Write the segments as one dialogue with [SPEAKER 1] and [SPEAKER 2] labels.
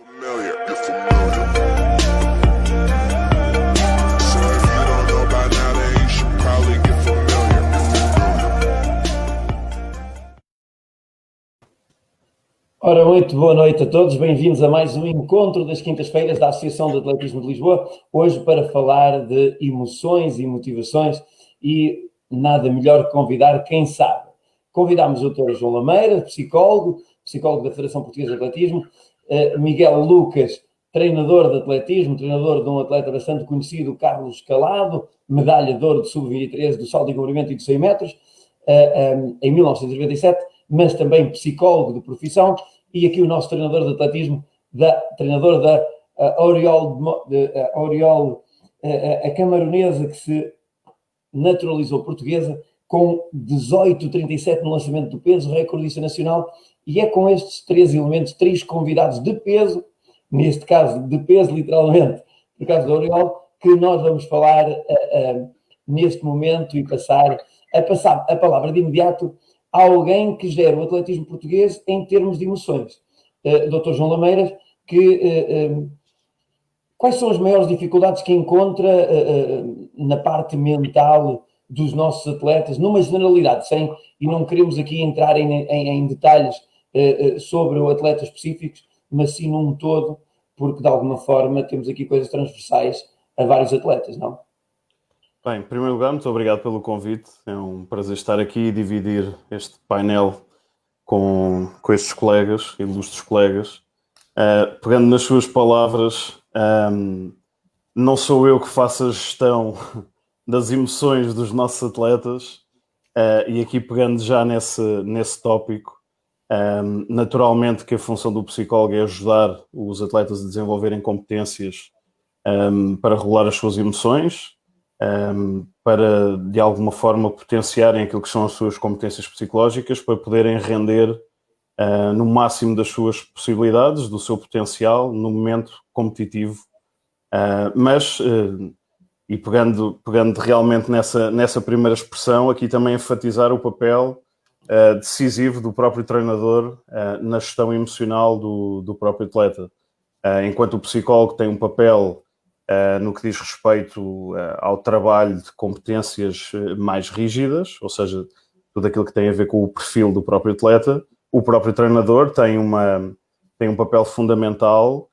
[SPEAKER 1] Familiar, you're familiar. So if you don't know by now, then you should probably get familiar.
[SPEAKER 2] Ora, muito boa noite a todos, bem-vindos a mais um encontro das quintas-feiras da Associação de Atletismo de Lisboa, hoje para falar de emoções e motivações e nada melhor que convidar quem sabe. Convidámos o Dr. João Lameira, psicólogo da Federação Portuguesa de Atletismo, Miguel Lucas, treinador de atletismo, treinador de um atleta bastante conhecido, Carlos Calado, medalha de ouro de sub-23 do salto em comprimento e de 100 metros, em 1997, mas também psicólogo de profissão, e aqui o nosso treinador de atletismo, treinador da Oriol, a camaronesa que se naturalizou portuguesa, com 18,37 no lançamento do peso, recordista nacional, e é com estes três elementos, três convidados de peso, neste caso de peso literalmente, no caso da Oriol, que nós vamos falar neste momento e passar a palavra de imediato a alguém que gera o atletismo português em termos de emoções. Dr. João Lameira, quais são as maiores dificuldades que encontra na parte mental dos nossos atletas, numa generalidade, e não queremos aqui entrar em detalhes sobre o atleta específicos, mas sim num todo, porque de alguma forma temos aqui coisas transversais a vários atletas, não?
[SPEAKER 3] Bem, em primeiro lugar, muito obrigado pelo convite. É um prazer estar aqui e dividir este painel com estes colegas, ilustres colegas. Pegando nas suas palavras, não sou eu que faço a gestão das emoções dos nossos atletas, e aqui pegando já nesse tópico, naturalmente que a função do psicólogo é ajudar os atletas a desenvolverem competências para regular as suas emoções, para de alguma forma potenciarem aquilo que são as suas competências psicológicas para poderem render no máximo das suas possibilidades, do seu potencial no momento competitivo. E pegando realmente nessa primeira expressão, aqui também enfatizar o papel decisivo do próprio treinador na gestão emocional do próprio atleta. Enquanto o psicólogo tem um papel no que diz respeito ao trabalho de competências mais rígidas, ou seja, tudo aquilo que tem a ver com o perfil do próprio atleta, o próprio treinador tem um papel fundamental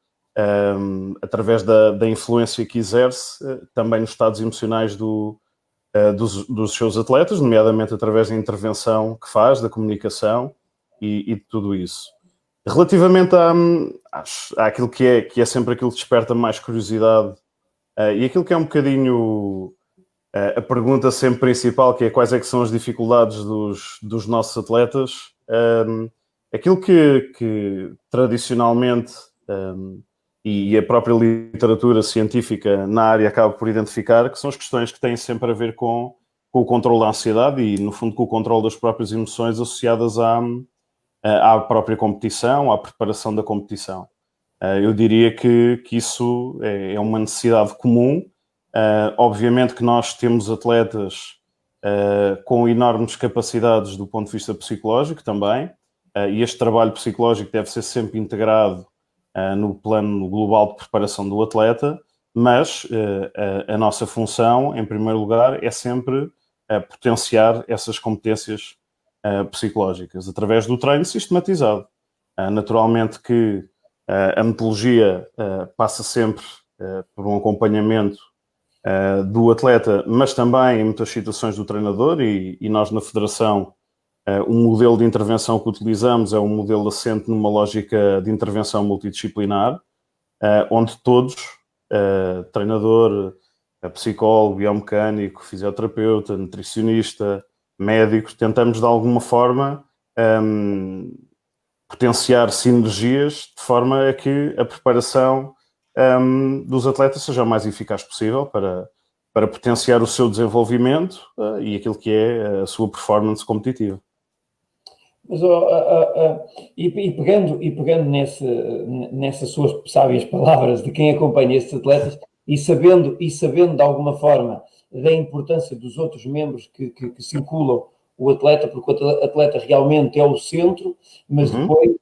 [SPEAKER 3] através da influência que exerce também nos estados emocionais dos seus atletas, nomeadamente através da intervenção que faz, da comunicação e de tudo isso. Relativamente àquilo que é sempre aquilo que desperta mais curiosidade e aquilo que é um bocadinho a pergunta sempre principal, que é quais é que são as dificuldades dos nossos atletas, aquilo que tradicionalmente e a própria literatura científica na área acaba por identificar, que são as questões que têm sempre a ver com o controle da ansiedade e, no fundo, com o controle das próprias emoções associadas à própria competição, à preparação da competição. Eu diria que isso é uma necessidade comum. Obviamente que nós temos atletas com enormes capacidades do ponto de vista psicológico também, e este trabalho psicológico deve ser sempre integrado no plano global de preparação do atleta, mas a nossa função, em primeiro lugar, é sempre potenciar essas competências psicológicas através do treino sistematizado. Naturalmente que a metodologia passa sempre por um acompanhamento do atleta, mas também em muitas situações do treinador, e nós na Federação o modelo de intervenção que utilizamos é um modelo assente numa lógica de intervenção multidisciplinar, onde todos, treinador, psicólogo, biomecânico, fisioterapeuta, nutricionista, médico, tentamos de alguma forma potenciar sinergias de forma a que a preparação dos atletas seja o mais eficaz possível para potenciar o seu desenvolvimento e aquilo que é a sua performance competitiva.
[SPEAKER 2] Mas, pegando nessas suas sábias palavras de quem acompanha estes atletas e sabendo de alguma forma da importância dos outros membros que circulam o atleta, porque o atleta realmente é o centro, mas depois,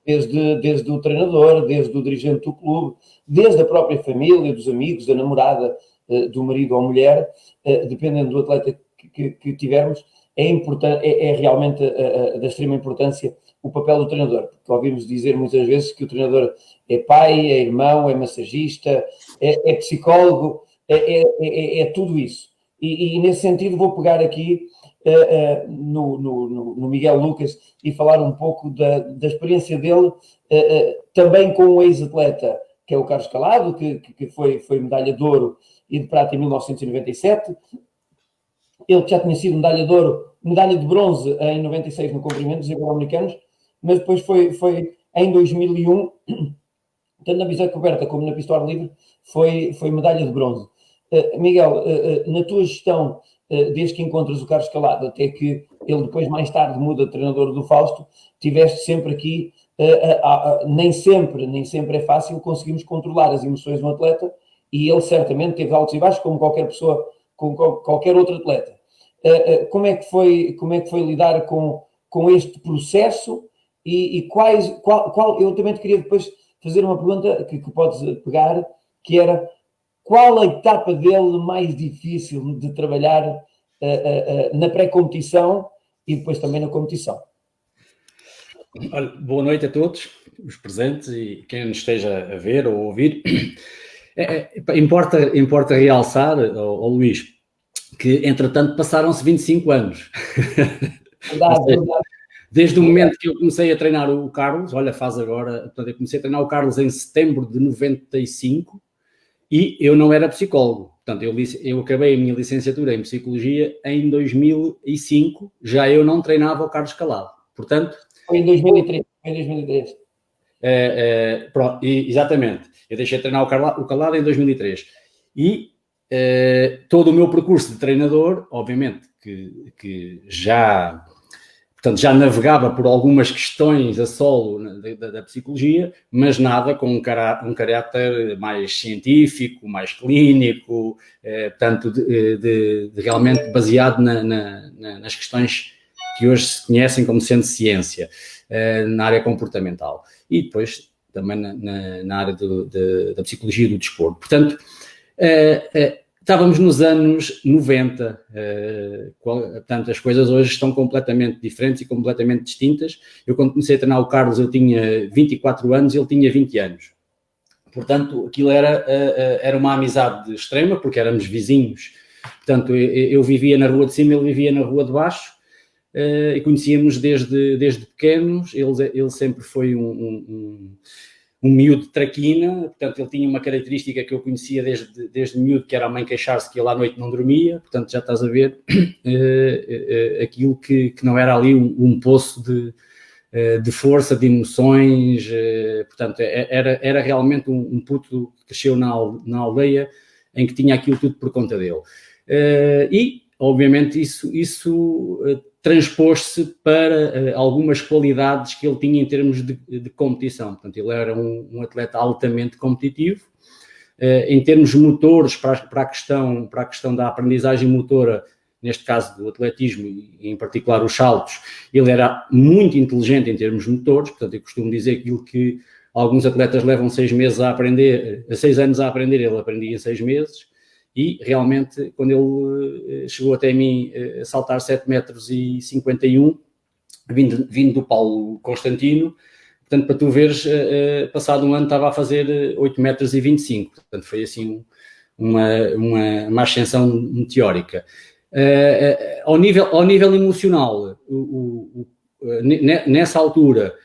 [SPEAKER 2] desde o treinador, desde o dirigente do clube, desde a própria família, dos amigos, da namorada, do marido ou mulher, dependendo do atleta que tivermos, é importante, é realmente da extrema importância o papel do treinador, porque ouvimos dizer muitas vezes que o treinador é pai, é irmão, é massagista, é psicólogo, é tudo isso. E nesse sentido vou pegar aqui no Miguel Lucas e falar um pouco da experiência dele, também com um ex-atleta, que é o Carlos Calado, que foi medalha de ouro e de prata em 1997. Ele já tinha sido medalha de ouro, medalha de bronze em 96 no comprimento dos Ibero-Americanos, mas depois foi em 2001, tanto na bicicleta coberta como na pista ao ar livre, foi medalha de bronze. Miguel, na tua gestão, desde que encontras o Carlos Calado, até que ele depois mais tarde muda de treinador do Fausto, tiveste sempre aqui, nem sempre é fácil conseguirmos controlar as emoções de um atleta, e ele certamente teve altos e baixos, como qualquer pessoa, como qualquer outro atleta. Como é que foi lidar com este processo e eu também te queria depois fazer uma pergunta que podes pegar, que era: qual a etapa dele mais difícil de trabalhar na pré-competição e depois também na competição?
[SPEAKER 4] Olha, boa noite a todos, os presentes e quem nos esteja a ver ou a ouvir. Importa realçar, Luís, que entretanto passaram-se 25 anos.
[SPEAKER 2] Verdade.
[SPEAKER 4] Desde o momento que eu comecei a treinar o Carlos, olha, faz agora, portanto, eu comecei a treinar o Carlos em setembro de 95 e eu não era psicólogo. Portanto, eu acabei a minha licenciatura em Psicologia em 2005, já eu não treinava o Carlos Calado. Portanto...
[SPEAKER 2] Foi em 2003.
[SPEAKER 4] Pronto, exatamente. Eu deixei de treinar o Calado em 2003. E todo o meu percurso de treinador, obviamente, que já navegava por algumas questões a solo da psicologia, mas nada com um caráter mais científico, mais clínico, portanto, de realmente baseado nas questões que hoje se conhecem como sendo ciência, na área comportamental. E depois também na área da psicologia do desporto. Portanto, estávamos nos anos 90, portanto, as coisas hoje estão completamente diferentes e completamente distintas. Eu, quando comecei a treinar o Carlos, eu tinha 24 anos e ele tinha 20 anos. Portanto, aquilo era uma amizade extrema, porque éramos vizinhos. Portanto, eu vivia na rua de cima, ele vivia na rua de baixo, e conhecíamos desde pequenos. Ele sempre foi um miúdo de traquina, portanto ele tinha uma característica que eu conhecia desde miúdo, que era a mãe queixar-se que ele à noite não dormia, portanto já estás a ver aquilo que não era ali um poço de força, de emoções, portanto era realmente um puto que cresceu na aldeia em que tinha aquilo tudo por conta dele. E obviamente isso transpôs-se para algumas qualidades que ele tinha em termos de competição. Portanto, ele era um atleta altamente competitivo. Em termos motores, para a questão da aprendizagem motora, neste caso do atletismo e em particular os saltos, ele era muito inteligente em termos motores. Portanto, eu costumo dizer aquilo que alguns atletas levam 6 meses a aprender, 6 anos a aprender, ele aprendia em 6 meses. E realmente, quando ele chegou até mim a saltar 7,51 metros, vindo do Paulo Constantino, portanto, para tu veres, passado um ano estava a fazer 8,25 metros. Portanto, foi assim uma ascensão meteórica. Ao nível emocional, nessa altura,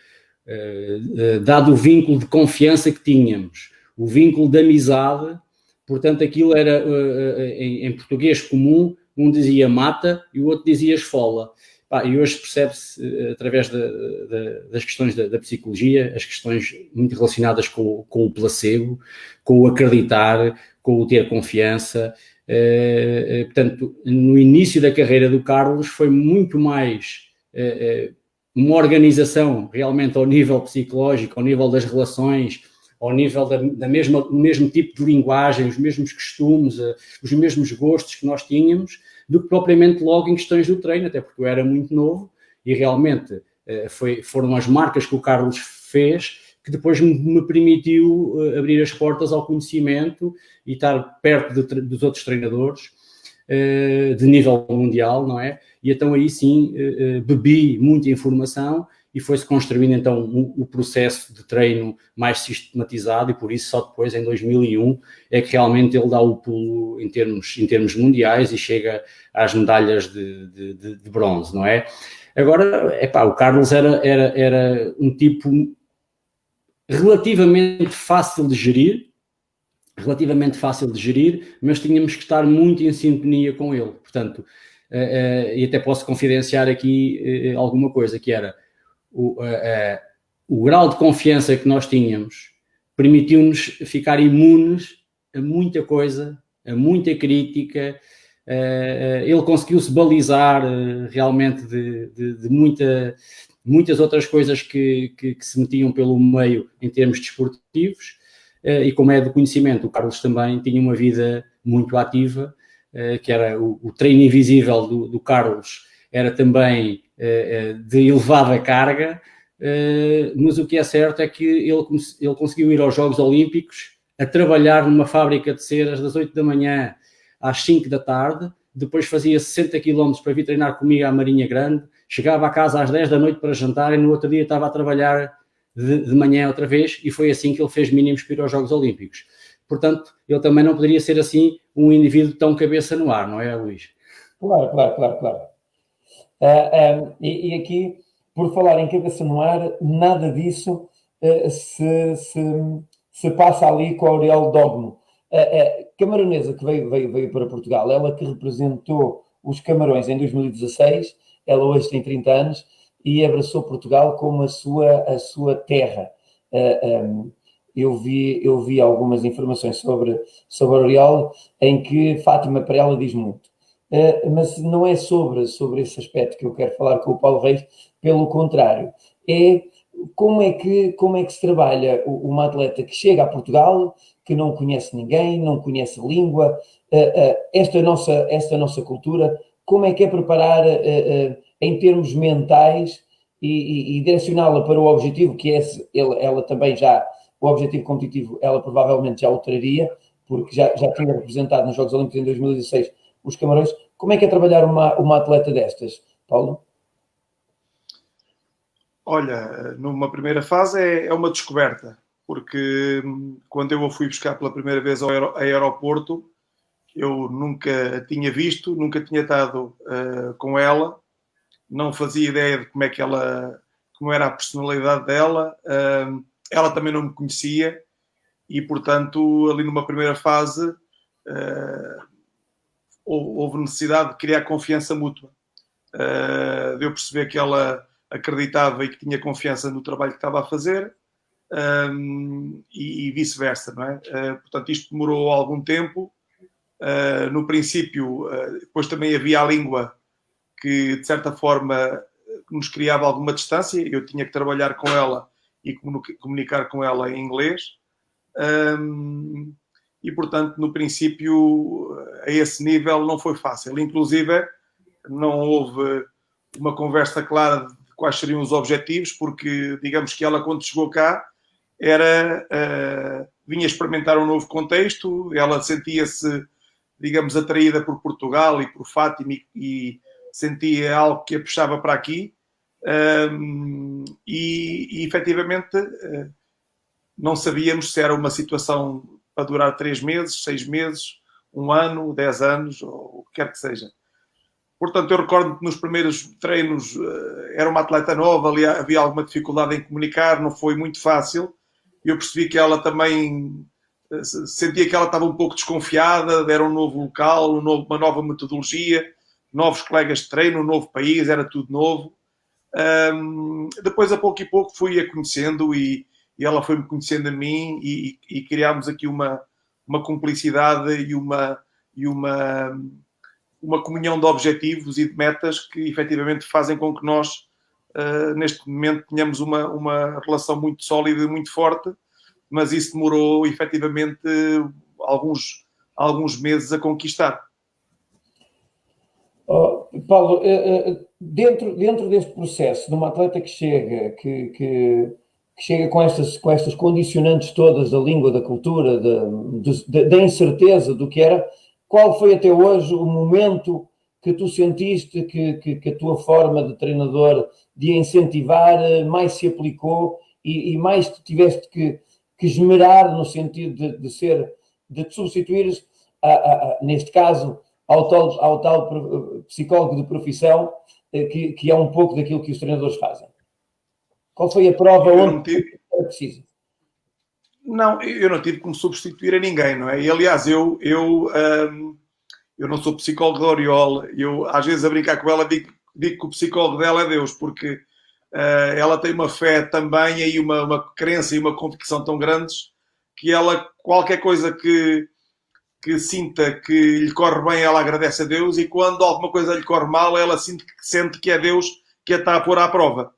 [SPEAKER 4] dado o vínculo de confiança que tínhamos, o vínculo de amizade, portanto, aquilo era, em português comum, um dizia mata e o outro dizia esfola. E hoje percebe-se, através das questões da psicologia, as questões muito relacionadas com o placebo, com o acreditar, com o ter confiança. Portanto, no início da carreira do Carlos foi muito mais uma organização realmente ao nível psicológico, ao nível das relações, ao nível do mesmo tipo de linguagem, os mesmos costumes, os mesmos gostos que nós tínhamos, do que propriamente logo em questões do treino, até porque eu era muito novo e realmente foram as marcas que o Carlos fez que depois me permitiu abrir as portas ao conhecimento e estar perto dos outros treinadores de nível mundial, não é? E então aí sim bebi muita informação e foi-se construindo então o processo de treino mais sistematizado e por isso só depois, em 2001, é que realmente ele dá o pulo em termos mundiais e chega às medalhas de bronze, não é? Agora, o Carlos era um tipo relativamente fácil de gerir, mas tínhamos que estar muito em sintonia com ele. Portanto, e até posso confidenciar aqui alguma coisa, que era o grau de confiança que nós tínhamos permitiu-nos ficar imunes a muita coisa, a muita crítica. Ele conseguiu-se balizar realmente de muitas outras coisas que se metiam pelo meio em termos desportivos, e como é do conhecimento, o Carlos também tinha uma vida muito ativa, que era o treino invisível do Carlos, era também de elevada carga, mas o que é certo é que ele conseguiu ir aos Jogos Olímpicos a trabalhar numa fábrica de ceras das 8 da manhã às 5 da tarde, depois fazia 60 km para vir treinar comigo à Marinha Grande, chegava a casa às 10 da noite para jantar e no outro dia estava a trabalhar de manhã outra vez, e foi assim que ele fez mínimos para ir aos Jogos Olímpicos. Portanto, ele também não poderia ser assim um indivíduo tão cabeça no ar, não é, Luís?
[SPEAKER 2] Claro. E aqui, por falar em cabeça no ar, nada disso se passa ali com a Aurélia Dogmo. A camaronesa que veio para Portugal, ela que representou os Camarões em 2016, ela hoje tem 30 anos e abraçou Portugal como a sua terra. Eu vi algumas informações sobre a Aurélia em que Fátima para ela diz muito. Mas não é sobre esse aspecto que eu quero falar com o Paulo Reis, pelo contrário. É como é que se trabalha uma atleta que chega a Portugal, que não conhece ninguém, não conhece a língua, esta nossa cultura, como é que é preparar em termos mentais e direcioná-la para o objetivo, que é ela também já, o objetivo competitivo, ela provavelmente já o traria, porque já tinha representado nos Jogos Olímpicos em 2016 os Camarões. Como é que é trabalhar uma atleta destas, Paulo?
[SPEAKER 5] Olha, numa primeira fase é uma descoberta, porque quando eu a fui buscar pela primeira vez ao aeroporto, eu nunca a tinha visto, nunca tinha estado com ela, não fazia ideia de como era a personalidade dela, ela também não me conhecia e, portanto, ali numa primeira fase houve necessidade de criar confiança mútua, de eu perceber que ela acreditava e que tinha confiança no trabalho que estava a fazer, e vice-versa, não é? Portanto, isto demorou algum tempo. No princípio, depois também havia a língua que, de certa forma, nos criava alguma distância. Eu tinha que trabalhar com ela e comunicar com ela em inglês. E, portanto, no princípio, a esse nível não foi fácil. Inclusive, não houve uma conversa clara de quais seriam os objetivos, porque, digamos que ela, quando chegou cá, vinha experimentar um novo contexto, ela sentia-se, digamos, atraída por Portugal e por Fátima e sentia algo que a puxava para aqui, e efetivamente não sabíamos se era uma situação para durar 3 meses, 6 meses, 1 ano, 10 anos, ou o que quer que seja. Portanto, eu recordo que nos primeiros treinos era uma atleta nova, ali havia alguma dificuldade em comunicar, não foi muito fácil. Eu percebi que ela também sentia que ela estava um pouco desconfiada, era um novo local, uma nova metodologia, novos colegas de treino, um novo país, era tudo novo. Depois, a pouco e pouco, fui a conhecendo e ela foi-me conhecendo a mim e criámos aqui uma cumplicidade e uma comunhão de objetivos e de metas que efetivamente fazem com que nós, neste momento, tenhamos uma relação muito sólida e muito forte, mas isso demorou efetivamente alguns meses a conquistar.
[SPEAKER 2] Oh, Paulo, dentro deste processo, de uma atleta que chega, que chega com estas condicionantes todas da língua, da cultura, da incerteza do que era, qual foi até hoje o momento que tu sentiste que a tua forma de treinador de incentivar mais se aplicou e mais te tiveste que esmerar no sentido de te substituires, neste caso, ao tal psicólogo de profissão, que é um pouco daquilo que os treinadores fazem? Qual foi a prova onde era preciso?
[SPEAKER 5] Não, eu não tive como substituir a ninguém, não é? E aliás, eu não sou psicólogo de Oriol. Eu, às vezes, a brincar com ela, digo que o psicólogo dela é Deus, porque ela tem uma fé também e uma crença e uma convicção tão grandes que ela, qualquer coisa que sinta que lhe corre bem, ela agradece a Deus, e quando alguma coisa lhe corre mal, ela sente que é Deus que a está a pôr à prova.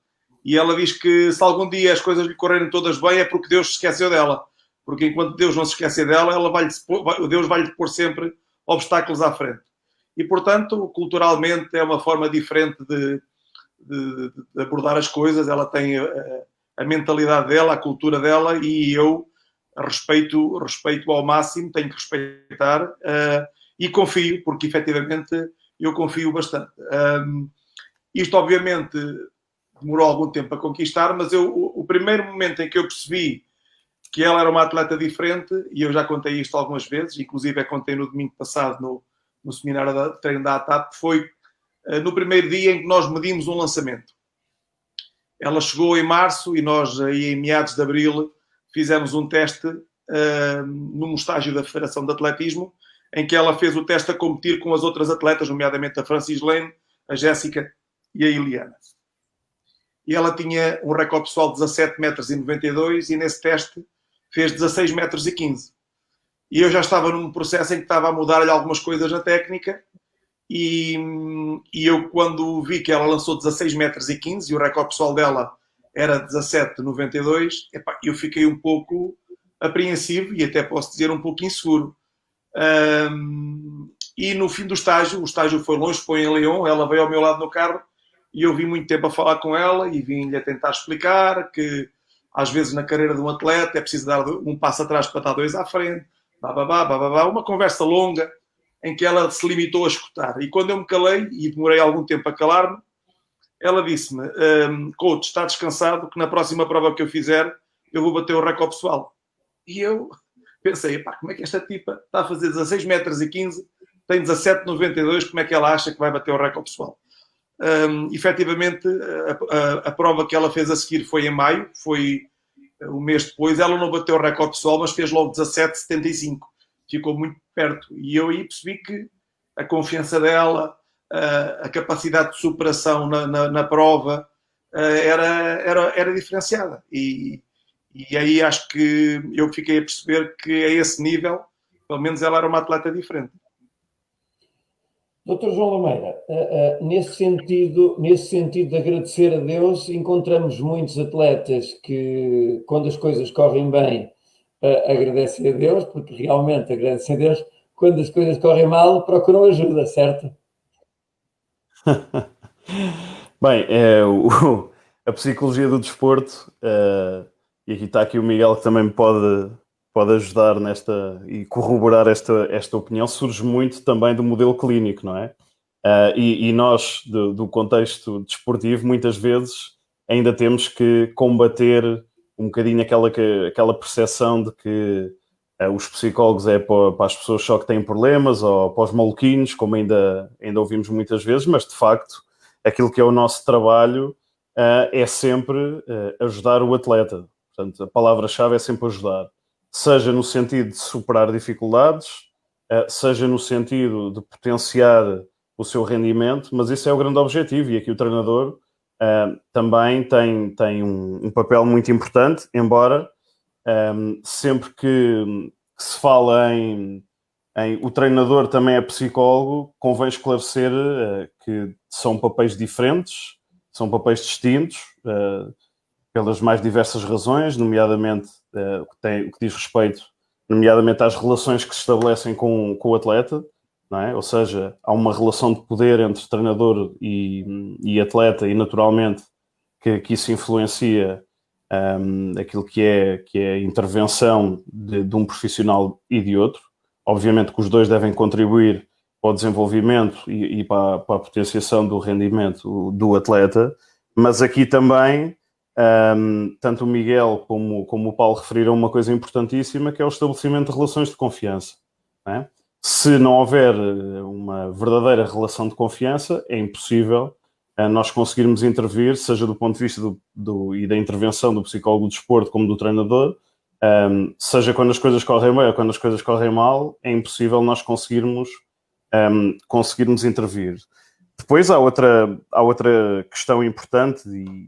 [SPEAKER 5] E ela diz que se algum dia as coisas lhe correrem todas bem é porque Deus se esqueceu dela. Porque enquanto Deus não se esquecer dela, Deus vai-lhe pôr sempre obstáculos à frente. E, portanto, culturalmente é uma forma diferente de abordar as coisas. Ela tem a mentalidade dela, a cultura dela, e eu respeito ao máximo, tenho que respeitar e confio, porque efetivamente eu confio bastante. Isto, obviamente, demorou algum tempo a conquistar, mas o primeiro momento em que eu percebi que ela era uma atleta diferente, e eu já contei isto algumas vezes, inclusive contei no domingo passado no seminário de treino da ATAP, foi no primeiro dia em que nós medimos um lançamento. Ela chegou em março e nós, aí em meados de abril, fizemos um teste num estágio da Federação de Atletismo, em que ela fez o teste a competir com as outras atletas, nomeadamente a Francis Lane, a Jéssica e a Iliana. E ela tinha um recorde pessoal de 17,92 metros e nesse teste fez 16,15 metros. E eu já estava num processo em que estava a mudar-lhe algumas coisas na técnica e eu, quando vi que ela lançou 16,15 metros e o recorde pessoal dela era 17,92, eu fiquei um pouco apreensivo e até posso dizer um pouco inseguro. E no fim do estágio, o estágio foi longe, foi em Lyon, ela veio ao meu lado no carro e eu vi muito tempo a falar com ela e vim-lhe a tentar explicar que às vezes na carreira de um atleta é preciso dar um passo atrás para dar dois à frente, uma conversa longa em que ela se limitou a escutar. E quando eu me calei, e demorei algum tempo a calar-me, ela disse-me: coach, está descansado que na próxima prova que eu fizer eu vou bater o recorde pessoal. E eu pensei, como é que esta tipa está a fazer 16,15 metros, tem 17,92, como é que ela acha que vai bater o recorde pessoal? Efetivamente, a prova que ela fez a seguir foi em maio, foi um mês depois. Ela não bateu o recorde pessoal, mas fez logo 17,75. Ficou muito perto. E eu aí percebi que a confiança dela, a capacidade de superação na prova era diferenciada. E aí acho que eu fiquei a perceber que a esse nível, pelo menos ela era uma atleta diferente.
[SPEAKER 2] Dr. João Lameira, nesse sentido de agradecer a Deus, encontramos muitos atletas que, quando as coisas correm bem, agradecem a Deus, porque realmente agradecem a Deus. Quando as coisas correm mal, procuram ajuda, certo?
[SPEAKER 3] Bem, a psicologia do desporto, e aqui está o Miguel que também me pode ajudar nesta e corroborar esta opinião, surge muito também do modelo clínico, não é? E nós, do contexto desportivo, muitas vezes ainda temos que combater um bocadinho aquela percepção de que os psicólogos é para as pessoas só que têm problemas ou para os maluquinhos, como ainda ouvimos muitas vezes, mas de facto aquilo que é o nosso trabalho é sempre ajudar o atleta. Portanto, a palavra-chave é sempre ajudar. Seja no sentido de superar dificuldades, seja no sentido de potenciar o seu rendimento, mas isso é o grande objetivo e aqui o treinador também tem um papel muito importante, embora sempre que se fala em o treinador também é psicólogo, convém esclarecer que são papéis diferentes, são papéis distintos. pelas mais diversas razões, nomeadamente o que diz respeito, nomeadamente às relações que se estabelecem com o atleta, não é? Ou seja, há uma relação de poder entre treinador e atleta, e naturalmente que isso influencia aquilo que é a intervenção de um profissional e de outro. Obviamente que os dois devem contribuir para o desenvolvimento e para a potenciação do rendimento do atleta, mas aqui também tanto o Miguel como o Paulo referiram uma coisa importantíssima, que é o estabelecimento de relações de confiança, não é? Se não houver uma verdadeira relação de confiança, é impossível nós conseguirmos intervir, seja do ponto de vista e da intervenção do psicólogo do desporto como do treinador, seja quando as coisas correm bem ou quando as coisas correm mal, é impossível nós conseguirmos intervir. Depois há outra questão importante,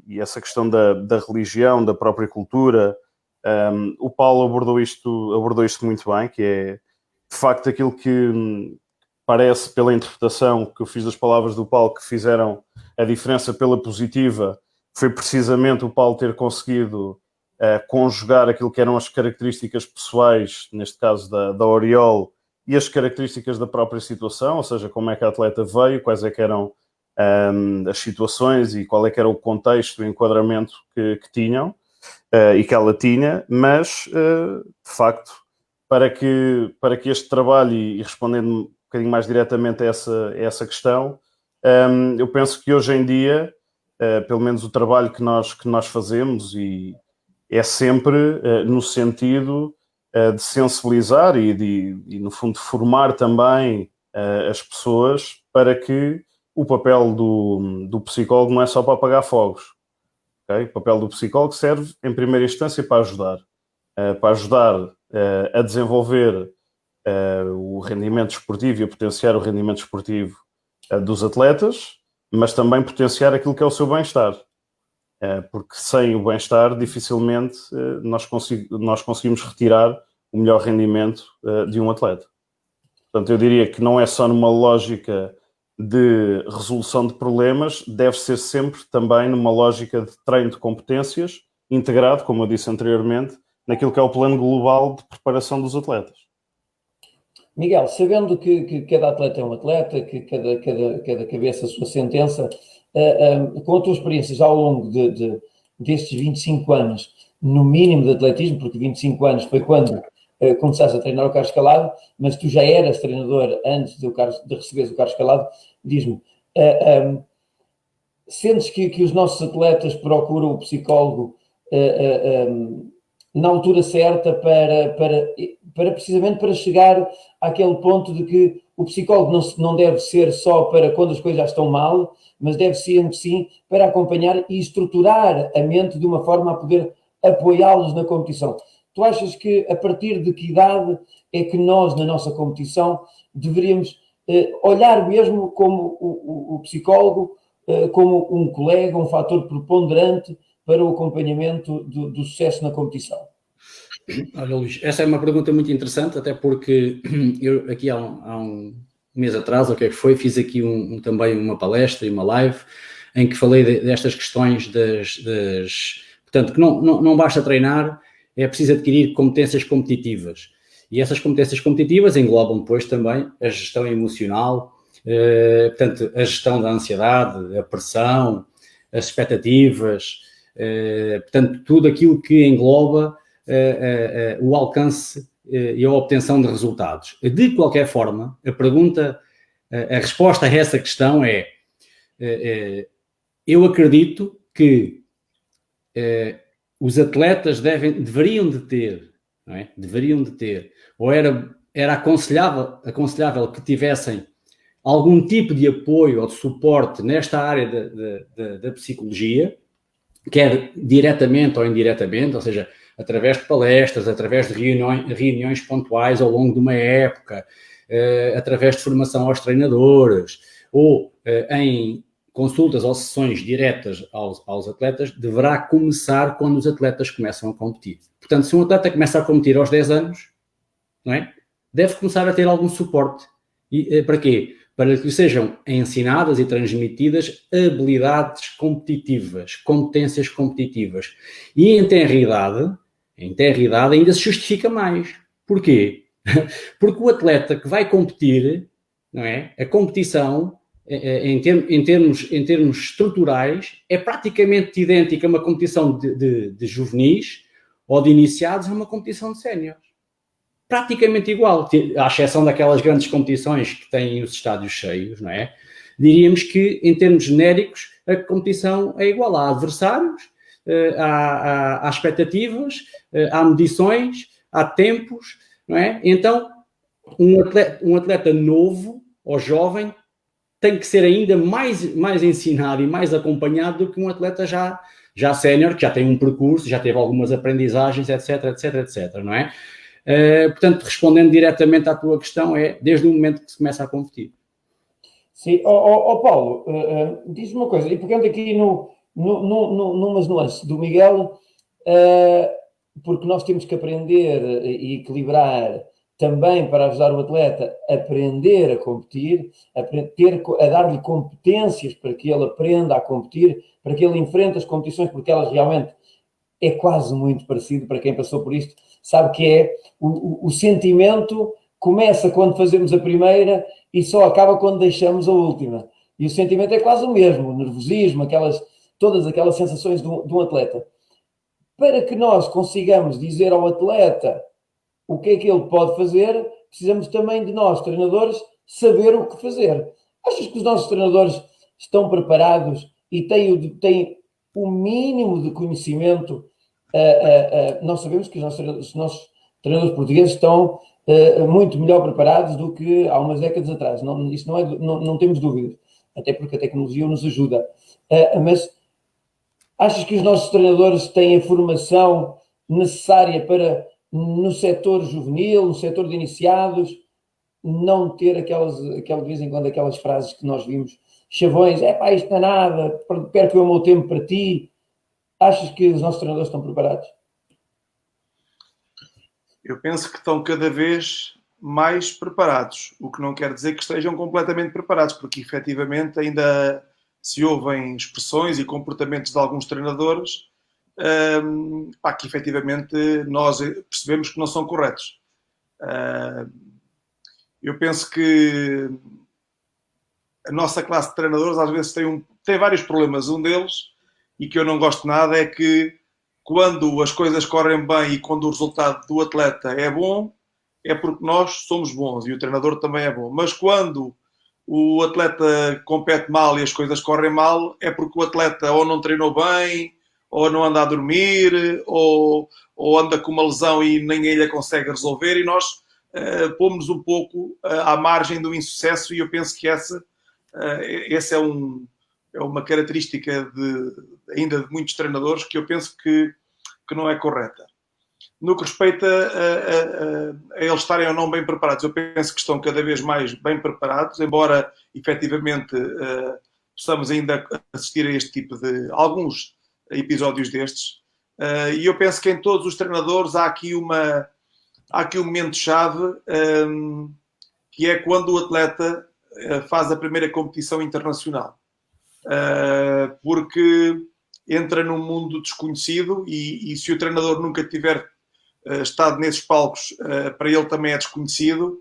[SPEAKER 3] e essa questão da religião, da própria cultura. O Paulo abordou isto muito bem, que é, de facto, aquilo que parece, pela interpretação que eu fiz das palavras do Paulo, que fizeram a diferença pela positiva, foi precisamente o Paulo ter conseguido conjugar aquilo que eram as características pessoais, neste caso da Oriol, e as características da própria situação, ou seja, como é que a atleta veio, quais é que eram as situações e qual é que era o contexto, o enquadramento que tinham e que ela tinha, mas, de facto, para que este trabalho, e respondendo um bocadinho mais diretamente a essa questão, eu penso que hoje em dia, pelo menos o trabalho que nós fazemos, e é sempre no sentido de sensibilizar e, no fundo, formar também as pessoas para que o papel do psicólogo não é só para apagar fogos. Okay? O papel do psicólogo serve, em primeira instância, para ajudar a desenvolver o rendimento esportivo e a potenciar o rendimento esportivo dos atletas, mas também potenciar aquilo que é o seu bem-estar. Porque sem o bem-estar, dificilmente nós conseguimos retirar o melhor rendimento de um atleta. Portanto, eu diria que não é só numa lógica de resolução de problemas, deve ser sempre também numa lógica de treino de competências, integrado, como eu disse anteriormente, naquilo que é o plano global de preparação dos atletas.
[SPEAKER 2] Miguel, sabendo que cada atleta é um atleta, que cada cabeça a sua sentença, com a tua experiência já ao longo destes 25 anos, no mínimo de atletismo, porque 25 anos foi quando começaste a treinar o Carlos Calado, mas tu já eras treinador antes de receberes o Carlos Calado, diz-me, sentes que os nossos atletas procuram o psicólogo na altura certa para precisamente para chegar àquele ponto de que o psicólogo não deve ser só para quando as coisas já estão mal, mas deve ser, sim, para acompanhar e estruturar a mente de uma forma a poder apoiá-los na competição. Tu achas que a partir de que idade é que nós, na nossa competição, deveríamos olhar mesmo como o psicólogo, como um colega, um fator preponderante para o acompanhamento do sucesso na competição?
[SPEAKER 4] Olha, Luís, essa é uma pergunta muito interessante, até porque eu aqui há um mês atrás, o que é que foi, fiz aqui também uma palestra e uma live em que falei destas questões portanto, que não basta treinar, é preciso adquirir competências competitivas. E essas competências competitivas englobam depois também a gestão emocional, portanto, a gestão da ansiedade, a pressão, as expectativas, portanto, tudo aquilo que engloba o alcance e a obtenção de resultados. De qualquer forma, a resposta a essa questão é eu acredito que os atletas deveriam de ter, não é? Deveriam de ter, ou era aconselhável que tivessem algum tipo de apoio ou de suporte nesta área da psicologia, quer diretamente ou indiretamente, ou seja, através de palestras, através de reuniões pontuais ao longo de uma época, através de formação aos treinadores, ou em consultas ou sessões diretas aos atletas, deverá começar quando os atletas começam a competir. Portanto, se um atleta começa a competir aos 10 anos, não é? Deve começar a ter algum suporte. E para quê? para que sejam ensinadas e transmitidas habilidades competitivas, competências competitivas. E em tenra idade ainda se justifica mais. Porquê? Porque o atleta que vai competir, não é? A competição, em termos estruturais, é praticamente idêntica a uma competição de juvenis ou de iniciados a uma competição de séniores. Praticamente igual, à exceção daquelas grandes competições que têm os estádios cheios, não é? Diríamos que, em termos genéricos, a competição é igual. Há adversários, há expectativas, há medições, há tempos, não é? Então, um atleta novo ou jovem tem que ser ainda mais ensinado e mais acompanhado do que um atleta já sénior, que já tem um percurso, já teve algumas aprendizagens, etc, não é? Portanto, respondendo diretamente à tua questão, é desde o momento que se começa a competir.
[SPEAKER 2] Sim, Paulo, diz-me uma coisa, e pegando aqui numas nuances do Miguel, porque nós temos que aprender e equilibrar também para ajudar o atleta a aprender a competir, a dar-lhe competências para que ele aprenda a competir, para que ele enfrente as competições, porque elas realmente é quase muito parecido, para quem passou por isto, sabe que é o sentimento começa quando fazemos a primeira e só acaba quando deixamos a última. E o sentimento é quase o mesmo, o nervosismo, todas aquelas sensações de um atleta. Para que nós consigamos dizer ao atleta o que é que ele pode fazer, precisamos também de nós, treinadores, saber o que fazer. Achas que os nossos treinadores estão preparados e têm o mínimo de conhecimento? Nós sabemos que os nossos treinadores portugueses estão muito melhor preparados do que há umas décadas atrás. Isso não temos dúvidas, até porque a tecnologia nos ajuda. Mas achas que os nossos treinadores têm a formação necessária para, no setor juvenil, no setor de iniciados, não ter de vez em quando aquelas frases que nós vimos, chavões, isto não é nada, perco o meu tempo para ti? Achas que os nossos treinadores estão preparados?
[SPEAKER 5] Eu penso que estão cada vez mais preparados, o que não quer dizer que estejam completamente preparados, porque efetivamente ainda se ouvem expressões e comportamentos de alguns treinadores que efetivamente nós percebemos que não são corretos. Eu penso que a nossa classe de treinadores às vezes tem vários problemas. Um deles, e que eu não gosto nada, é que quando as coisas correm bem e quando o resultado do atleta é bom, é porque nós somos bons e o treinador também é bom. Mas quando o atleta compete mal e as coisas correm mal, é porque o atleta ou não treinou bem, ou não anda a dormir, ou anda com uma lesão e ninguém lhe consegue resolver, e nós pomos um pouco à margem do insucesso, e eu penso que essa é uma característica ainda de muitos treinadores que eu penso que não é correta. No que respeita a eles estarem ou não bem preparados, eu penso que estão cada vez mais bem preparados, embora efetivamente possamos ainda assistir a este tipo de alguns episódios destes. E eu penso que em todos os treinadores há aqui um momento-chave, que é quando o atleta faz a primeira competição internacional. Porque entra num mundo desconhecido e se o treinador nunca tiver estado nesses palcos, para ele também é desconhecido,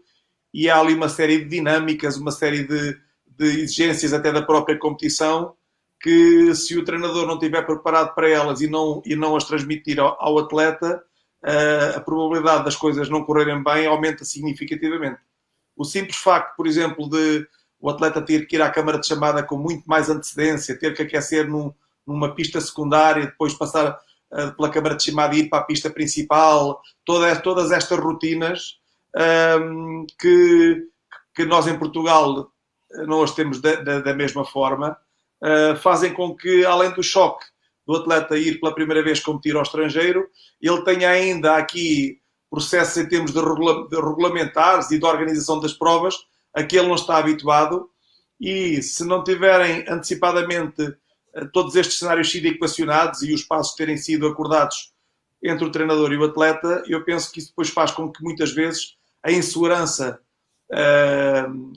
[SPEAKER 5] e há ali uma série de dinâmicas, uma série de exigências até da própria competição, que se o treinador não estiver preparado para elas e não as transmitir ao atleta, a probabilidade das coisas não correrem bem aumenta significativamente. O simples facto, por exemplo, de o atleta ter que ir à câmara de chamada com muito mais antecedência, ter que aquecer numa pista secundária, depois passar pela câmara de chamada e ir para a pista principal, todas estas rotinas que nós em Portugal não as temos da mesma forma, fazem com que, além do choque do atleta ir pela primeira vez competir ao estrangeiro, ele tenha ainda aqui processos em termos de regulamentares e de organização das provas a que ele não está habituado, e se não tiverem antecipadamente todos estes cenários sido equacionados e os passos terem sido acordados entre o treinador e o atleta, eu penso que isso depois faz com que muitas vezes a insegurança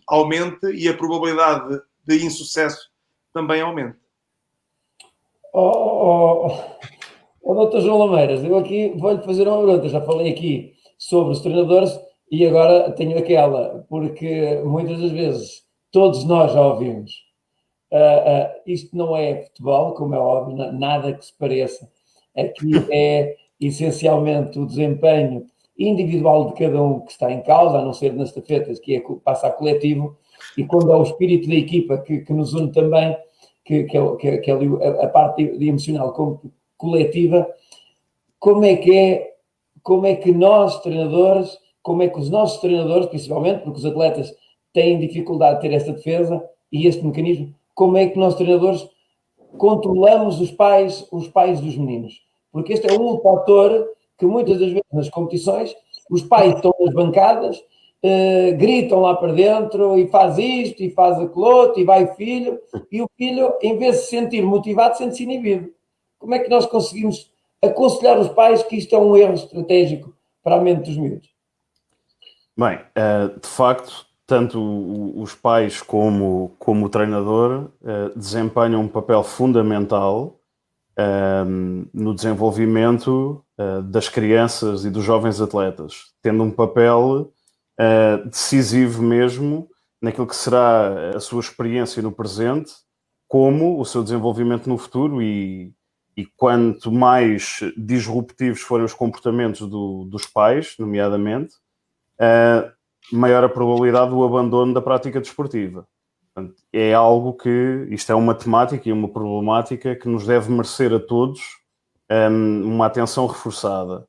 [SPEAKER 5] aumente e a probabilidade de insucesso também aumente.
[SPEAKER 2] Doutor João Lameiras, eu aqui vou-lhe fazer uma pergunta. Já falei aqui sobre os treinadores e agora tenho aquela, porque muitas das vezes todos nós já ouvimos. Isto não é futebol, como é óbvio, nada que se pareça. Aqui é essencialmente o desempenho individual de cada um que está em causa, a não ser nas estafetas, que passa a coletivo, e quando há o espírito da equipa que nos une também, que é ali a parte emocional coletiva, como é que nós, treinadores, como é que os nossos treinadores, principalmente porque os atletas têm dificuldade de ter esta defesa e este mecanismo, como é que nós, treinadores, controlamos os pais dos meninos? Porque este é um fator que muitas das vezes nas competições os pais estão nas bancadas, gritam lá para dentro e faz isto e faz aquilo outro e vai o filho, e o filho, em vez de se sentir motivado, sente-se inibido. Como é que nós conseguimos aconselhar os pais que isto é um erro estratégico para a mente dos miúdos?
[SPEAKER 3] Bem, de facto, tanto os pais como o treinador desempenham um papel fundamental no desenvolvimento das crianças e dos jovens atletas, tendo um papel decisivo mesmo naquilo que será a sua experiência no presente, como o seu desenvolvimento no futuro, e quanto mais disruptivos forem os comportamentos dos pais, nomeadamente, maior a probabilidade do abandono da prática desportiva. Portanto, é algo que, isto é uma temática e uma problemática que nos deve merecer a todos uma atenção reforçada.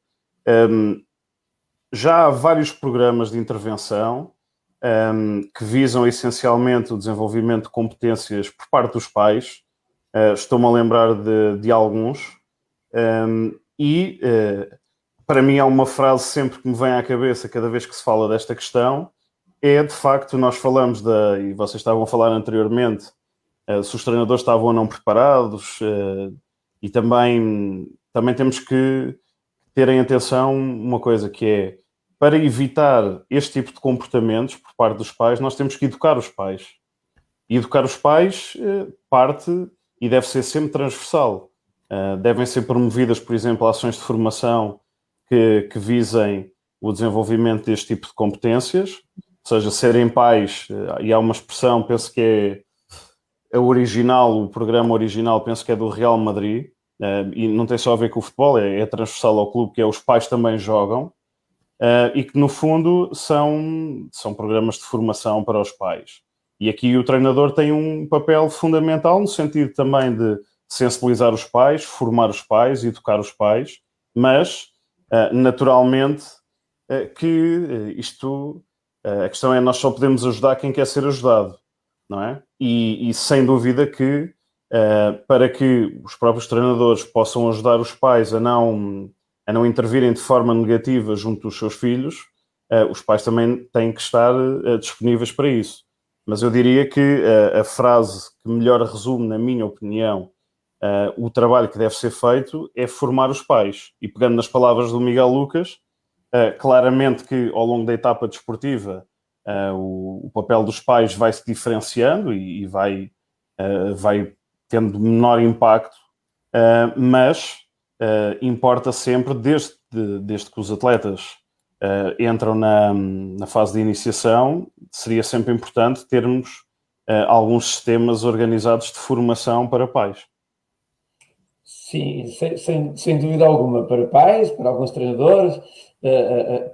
[SPEAKER 3] Já há vários programas de intervenção que visam essencialmente o desenvolvimento de competências por parte dos pais. Estou-me a lembrar de alguns. Para mim há uma frase sempre que me vem à cabeça cada vez que se fala desta questão, é de facto, nós falamos, e vocês estavam a falar anteriormente, se os treinadores estavam ou não preparados, e também temos que ter em atenção uma coisa, que é, para evitar este tipo de comportamentos por parte dos pais, nós temos que educar os pais. E educar os pais parte e deve ser sempre transversal. Devem ser promovidas, por exemplo, ações de formação que visem o desenvolvimento deste tipo de competências, ou seja, serem pais, e há uma expressão, penso que é a original, o programa original, penso que é do Real Madrid, e não tem só a ver com o futebol, é transversal ao clube, que é os pais também jogam, e que no fundo são programas de formação para os pais. E aqui o treinador tem um papel fundamental no sentido também de sensibilizar os pais, formar os pais, educar os pais, mas naturalmente que isto, a questão é, nós só podemos ajudar quem quer ser ajudado, não é? E sem dúvida que para que os próprios treinadores possam ajudar os pais a não intervirem de forma negativa junto dos seus filhos, os pais também têm que estar disponíveis para isso. Mas eu diria que a frase que melhor resume, na minha opinião, o trabalho que deve ser feito é formar os pais. E pegando nas palavras do Miguel Lucas, claramente que ao longo da etapa desportiva o papel dos pais vai se diferenciando e vai tendo menor impacto, mas importa sempre, desde que os atletas entram na fase de iniciação, seria sempre importante termos alguns sistemas organizados de formação para pais.
[SPEAKER 2] Sim, sem dúvida alguma, para pais, para alguns treinadores,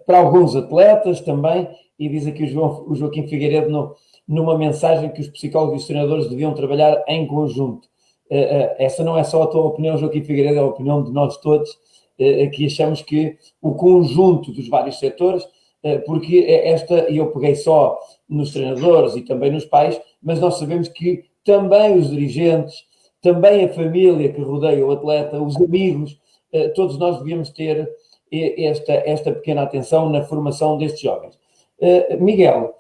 [SPEAKER 2] para alguns atletas também, e diz aqui o Joaquim Figueiredo numa mensagem que os psicólogos e os treinadores deviam trabalhar em conjunto. Essa não é só a tua opinião, Joaquim Figueiredo, é a opinião de nós todos, que achamos que o conjunto dos vários setores, porque e eu peguei só nos treinadores e também nos pais, mas nós sabemos que também os dirigentes, também a família que rodeia o atleta, os amigos, todos nós devíamos ter esta pequena atenção na formação destes jovens. Miguel,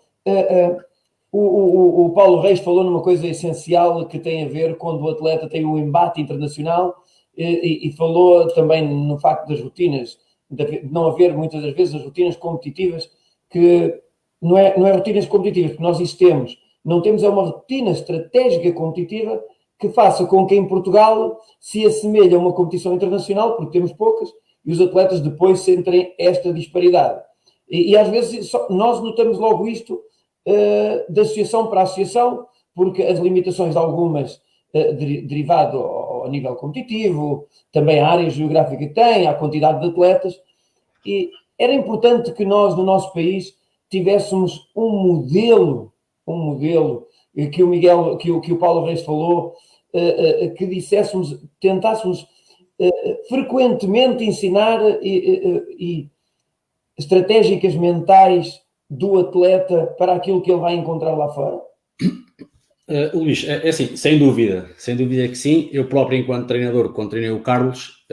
[SPEAKER 2] o Paulo Reis falou numa coisa essencial que tem a ver quando o atleta tem um embate internacional, e falou também no facto das rotinas, de não haver muitas das vezes as rotinas competitivas que não é rotinas competitivas, porque nós isso temos. Não temos é uma rotina estratégica competitiva que faça com que em Portugal se assemelhe a uma competição internacional, porque temos poucas, e os atletas depois sentem esta disparidade. E às vezes nós notamos logo isto de associação para associação, porque as limitações de algumas derivado ao nível competitivo, também a área geográfica que tem, a quantidade de atletas, e era importante que nós, no nosso país, tivéssemos um modelo que o Miguel, que o Paulo Reis falou, que disséssemos, tentássemos frequentemente ensinar e estratégicas mentais do atleta para aquilo que ele vai encontrar lá fora?
[SPEAKER 4] Luís, é assim, sem dúvida que sim. Eu próprio, enquanto treinador, quando treinei o Carlos,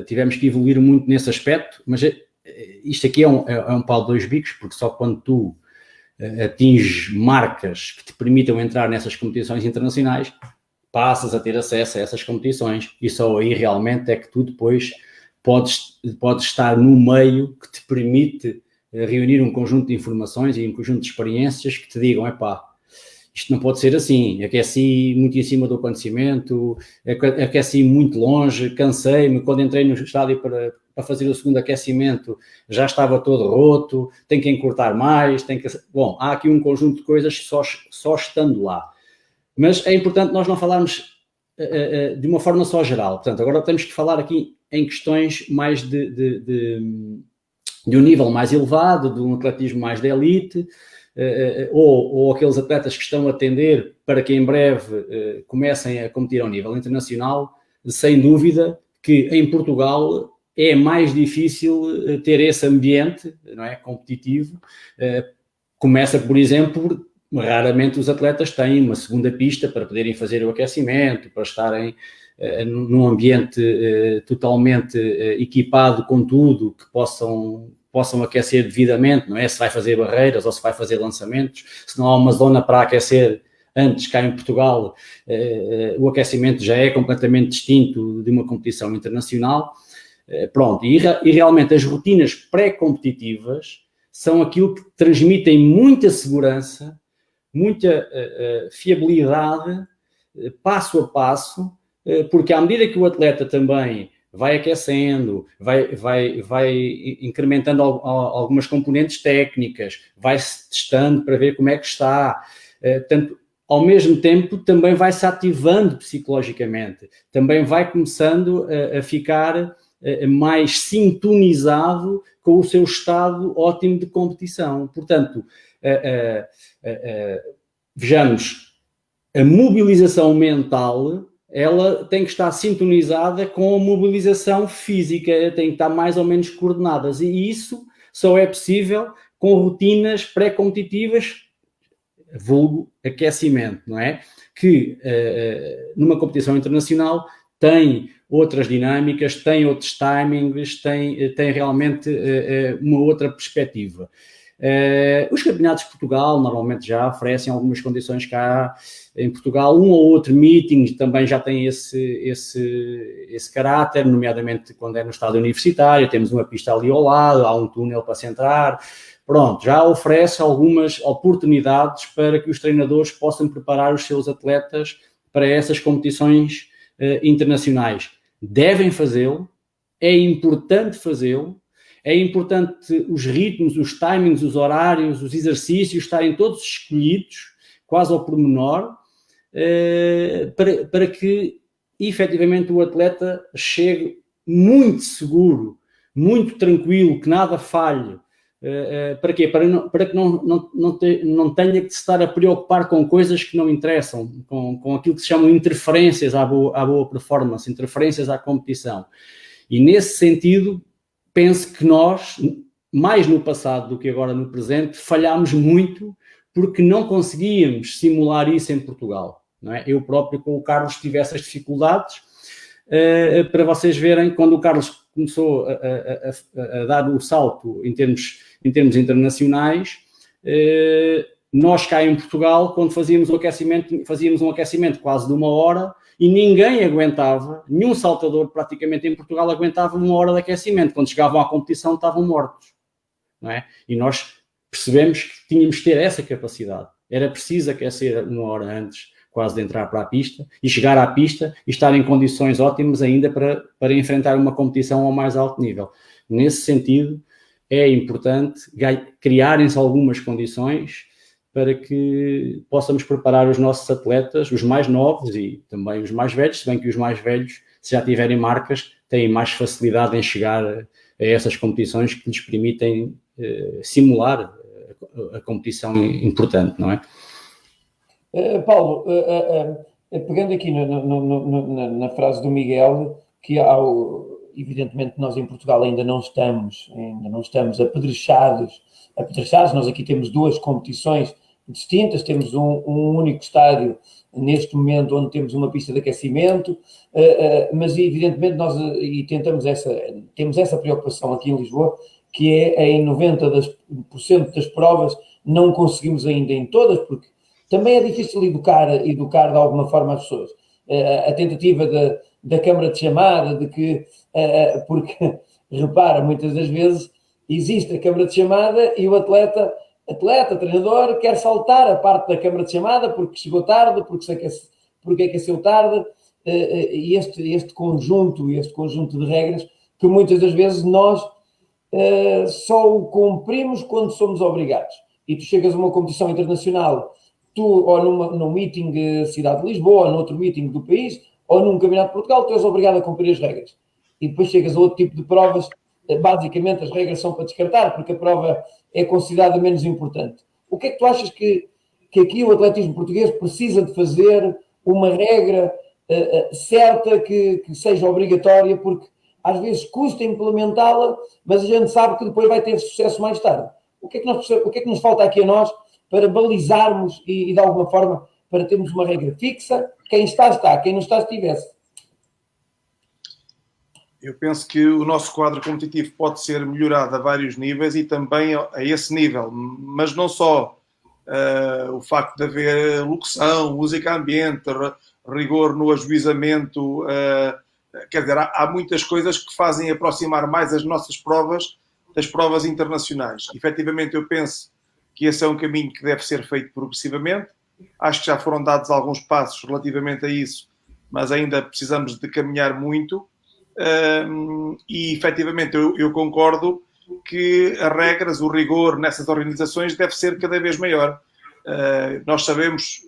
[SPEAKER 4] tivemos que evoluir muito nesse aspecto, mas isto aqui é um pau de dois bicos, porque só quando tu atinges marcas que te permitam entrar nessas competições internacionais, passas a ter acesso a essas competições, e só aí realmente é que tu depois podes estar no meio que te permite reunir um conjunto de informações e um conjunto de experiências que te digam, isto não pode ser assim, aqueci muito em cima do acontecimento, aqueci muito longe, cansei-me, quando entrei no estádio para fazer o segundo aquecimento já estava todo roto, tem que encurtar mais, Bom, há aqui um conjunto de coisas só estando lá. Mas é importante nós não falarmos de uma forma só geral. Portanto, agora temos que falar aqui em questões mais de um nível mais elevado, de um atletismo mais de elite, ou aqueles atletas que estão a tender para que em breve comecem a competir ao nível internacional. Sem dúvida que em Portugal é mais difícil ter esse ambiente, não é, competitivo. Começa, por exemplo, raramente os atletas têm uma segunda pista para poderem fazer o aquecimento, para estarem num ambiente totalmente equipado com tudo, que possam aquecer devidamente, não é? Se vai fazer barreiras ou se vai fazer lançamentos, se não há uma zona para aquecer antes, cá em Portugal, o aquecimento já é completamente distinto de uma competição internacional. Pronto, e realmente as rotinas pré-competitivas são aquilo que transmitem muita segurança, muita fiabilidade, passo a passo, porque à medida que o atleta também vai aquecendo, vai incrementando algumas componentes técnicas, vai-se testando para ver como é que está, tanto, ao mesmo tempo também vai-se ativando psicologicamente, também vai começando a ficar mais sintonizado com o seu estado ótimo de competição. Portanto, vejamos, a mobilização mental, ela tem que estar sintonizada com a mobilização física, tem que estar mais ou menos coordenadas, e isso só é possível com rotinas pré-competitivas, vulgo aquecimento, não é? Que numa competição internacional tem outras dinâmicas, tem outros timings, tem realmente uma outra perspectiva. Os campeonatos de Portugal normalmente já oferecem algumas condições cá em Portugal, um ou outro meeting também já tem esse caráter, nomeadamente quando é no estádio universitário, temos uma pista ali ao lado, há um túnel para se entrar, pronto, já oferece algumas oportunidades para que os treinadores possam preparar os seus atletas para essas competições internacionais. Devem fazê-lo, é importante fazê-lo, é importante os ritmos, os timings, os horários, os exercícios estarem todos escolhidos, quase ao pormenor, para que efetivamente o atleta chegue muito seguro, muito tranquilo, que nada falhe. Para quê? Para que não tenha que se estar a preocupar com coisas que não interessam, com aquilo que se chamam interferências à boa performance, interferências à competição. E nesse sentido, penso que nós, mais no passado do que agora no presente, falhámos muito porque não conseguíamos simular isso em Portugal, não é? Eu próprio com o Carlos tive essas dificuldades, para vocês verem, quando o Carlos começou a dar o salto em termos internacionais, nós cá em Portugal, quando fazíamos um aquecimento quase de 1 hora e ninguém aguentava, nenhum saltador praticamente em Portugal aguentava 1 hora de aquecimento. Quando chegavam à competição estavam mortos, não é? E nós percebemos que tínhamos de ter essa capacidade. Era preciso aquecer 1 hora antes, quase de entrar para a pista, e chegar à pista e estar em condições ótimas ainda para enfrentar uma competição ao mais alto nível. Nesse sentido, é importante criarem-se algumas condições para que possamos preparar os nossos atletas, os mais novos e também os mais velhos, se bem que os mais velhos, se já tiverem marcas, têm mais facilidade em chegar a essas competições que lhes permitem simular a competição importante, não é?
[SPEAKER 2] Paulo, pegando aqui na frase do Miguel, que evidentemente nós em Portugal ainda não estamos apedrechados. Nós aqui temos 2 competições distintas, temos um único estádio neste momento onde temos uma pista de aquecimento, mas evidentemente nós temos essa preocupação aqui em Lisboa, que é em 90% das provas não conseguimos ainda em todas, porque também é difícil educar de alguma forma as pessoas. A tentativa da câmara de chamada, de que, porque, repara, muitas das vezes existe a câmara de chamada e o atleta, treinador, quer saltar a parte da câmara de chamada porque chegou tarde, porque aqueceu tarde, e este conjunto de regras que muitas das vezes nós só o cumprimos quando somos obrigados. E tu chegas a uma competição internacional, ou num meeting cidade de Lisboa, ou noutro meeting do país, ou num campeonato de Portugal, tu és obrigado a cumprir as regras. E depois chegas a outro tipo de provas, basicamente as regras são para descartar, porque a prova é considerada menos importante. O que é que tu achas que aqui o atletismo português precisa de fazer uma regra certa que seja obrigatória, porque às vezes custa implementá-la, mas a gente sabe que depois vai ter sucesso mais tarde. O que é que nos falta aqui a nós para balizarmos e de alguma forma para termos uma regra fixa? Quem está, quem não está, se tivesse.
[SPEAKER 5] Eu penso que o nosso quadro competitivo pode ser melhorado a vários níveis e também a esse nível, mas não só o facto de haver locução, música ambiente, rigor no ajuizamento, quer dizer, há muitas coisas que fazem aproximar mais as nossas provas das provas internacionais. Efetivamente, eu penso que esse é um caminho que deve ser feito progressivamente. Acho que já foram dados alguns passos relativamente a isso, mas ainda precisamos de caminhar muito. E efetivamente eu concordo que as regras, o rigor nessas organizações deve ser cada vez maior. Nós sabemos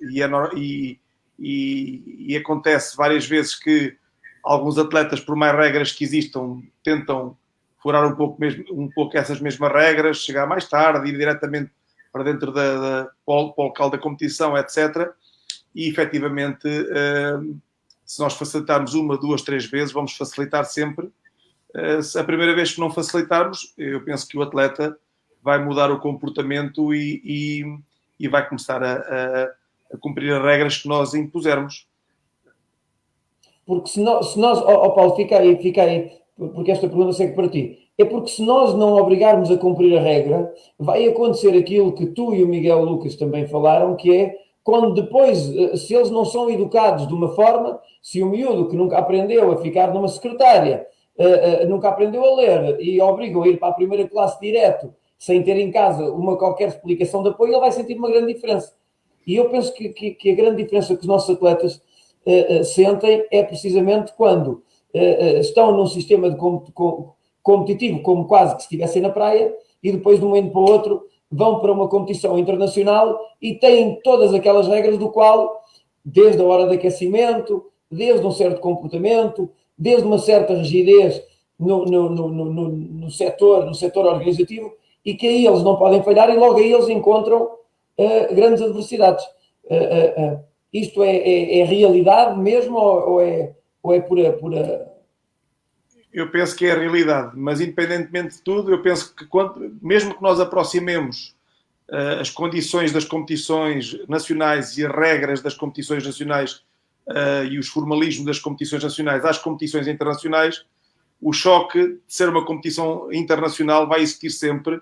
[SPEAKER 5] e acontece várias vezes que alguns atletas, por mais regras que existam, tentam furar um pouco essas mesmas regras, chegar mais tarde, ir diretamente para dentro para o local da competição, etc. E efetivamente, se nós facilitarmos 1, 2, 3 vezes, vamos facilitar sempre. Se a primeira vez que não facilitarmos, eu penso que o atleta vai mudar o comportamento e vai começar a cumprir as regras que nós impusermos.
[SPEAKER 2] Porque se nós Paulo, fica aí, porque esta pergunta segue para ti. É porque se nós não obrigarmos a cumprir a regra, vai acontecer aquilo que tu e o Miguel Lucas também falaram, que é quando depois, se eles não são educados de uma forma, se o miúdo que nunca aprendeu a ficar numa secretária, nunca aprendeu a ler e obrigam a ir para a primeira classe direto, sem ter em casa uma qualquer explicação de apoio, ele vai sentir uma grande diferença. E eu penso que a grande diferença que os nossos atletas sentem é precisamente quando estão num sistema de competitivo, como quase que se estivessem na praia, e depois de um momento para o outro vão para uma competição internacional e têm todas aquelas regras do qual, desde a hora de aquecimento, desde um certo comportamento, desde uma certa rigidez no setor organizativo, e que aí eles não podem falhar e logo aí eles encontram grandes adversidades. Isto é realidade mesmo ou é pura...
[SPEAKER 5] Eu penso que é a realidade, mas independentemente de tudo, eu penso que mesmo que nós aproximemos as condições das competições nacionais e as regras das competições nacionais e os formalismos das competições nacionais às competições internacionais, o choque de ser uma competição internacional vai existir sempre,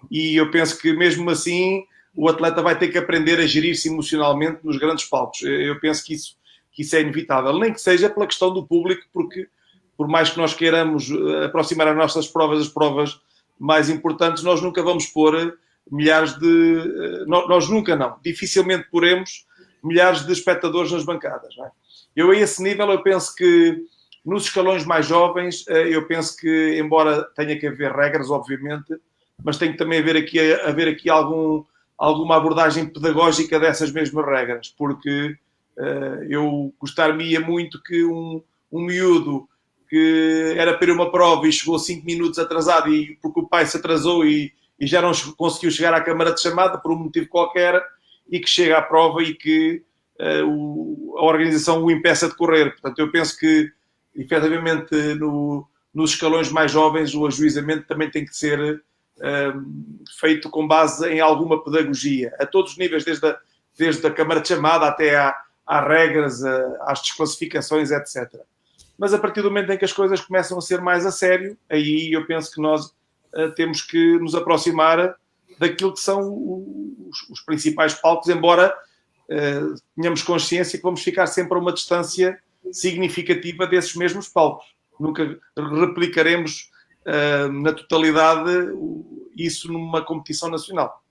[SPEAKER 5] e eu penso que mesmo assim o atleta vai ter que aprender a gerir-se emocionalmente nos grandes palcos. Eu penso que isso é inevitável, nem que seja pela questão do público, porque por mais que nós queiramos aproximar as nossas provas das provas mais importantes, nós nunca vamos pôr milhares de... Nós nunca não, dificilmente poremos milhares de espectadores nas bancadas. Não é? Eu, a esse nível, eu penso que nos escalões mais jovens, eu penso que, embora tenha que haver regras, obviamente, mas tem que também haver aqui alguma abordagem pedagógica dessas mesmas regras, porque eu gostaria muito que um miúdo que era para ir uma prova e chegou 5 minutos atrasado e porque o pai se atrasou e já não conseguiu chegar à câmara de chamada por um motivo qualquer e que chega à prova e que a organização o impeça de correr. Portanto, eu penso que, efetivamente, nos escalões mais jovens, o ajuizamento também tem que ser feito com base em alguma pedagogia, a todos os níveis, desde a câmara de chamada até às regras, às desclassificações, etc. Mas a partir do momento em que as coisas começam a ser mais a sério, aí eu penso que nós temos que nos aproximar daquilo que são os principais palcos, embora tenhamos consciência que vamos ficar sempre a uma distância significativa desses mesmos palcos. Nunca replicaremos na totalidade isso numa competição nacional.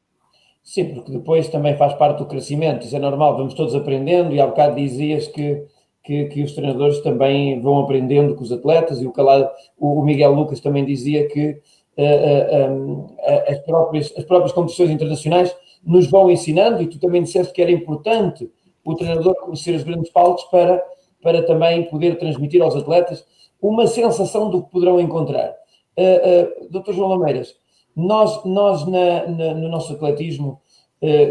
[SPEAKER 2] Sim, porque depois também faz parte do crescimento, isso é normal, vamos todos aprendendo, e há bocado dizias que os treinadores também vão aprendendo com os atletas, e o Miguel Lucas também dizia que as próprias competições internacionais nos vão ensinando, e tu também disseste que era importante o treinador conhecer os grandes palcos para também poder transmitir aos atletas uma sensação do que poderão encontrar. Dr. João Lameiras, nós no nosso atletismo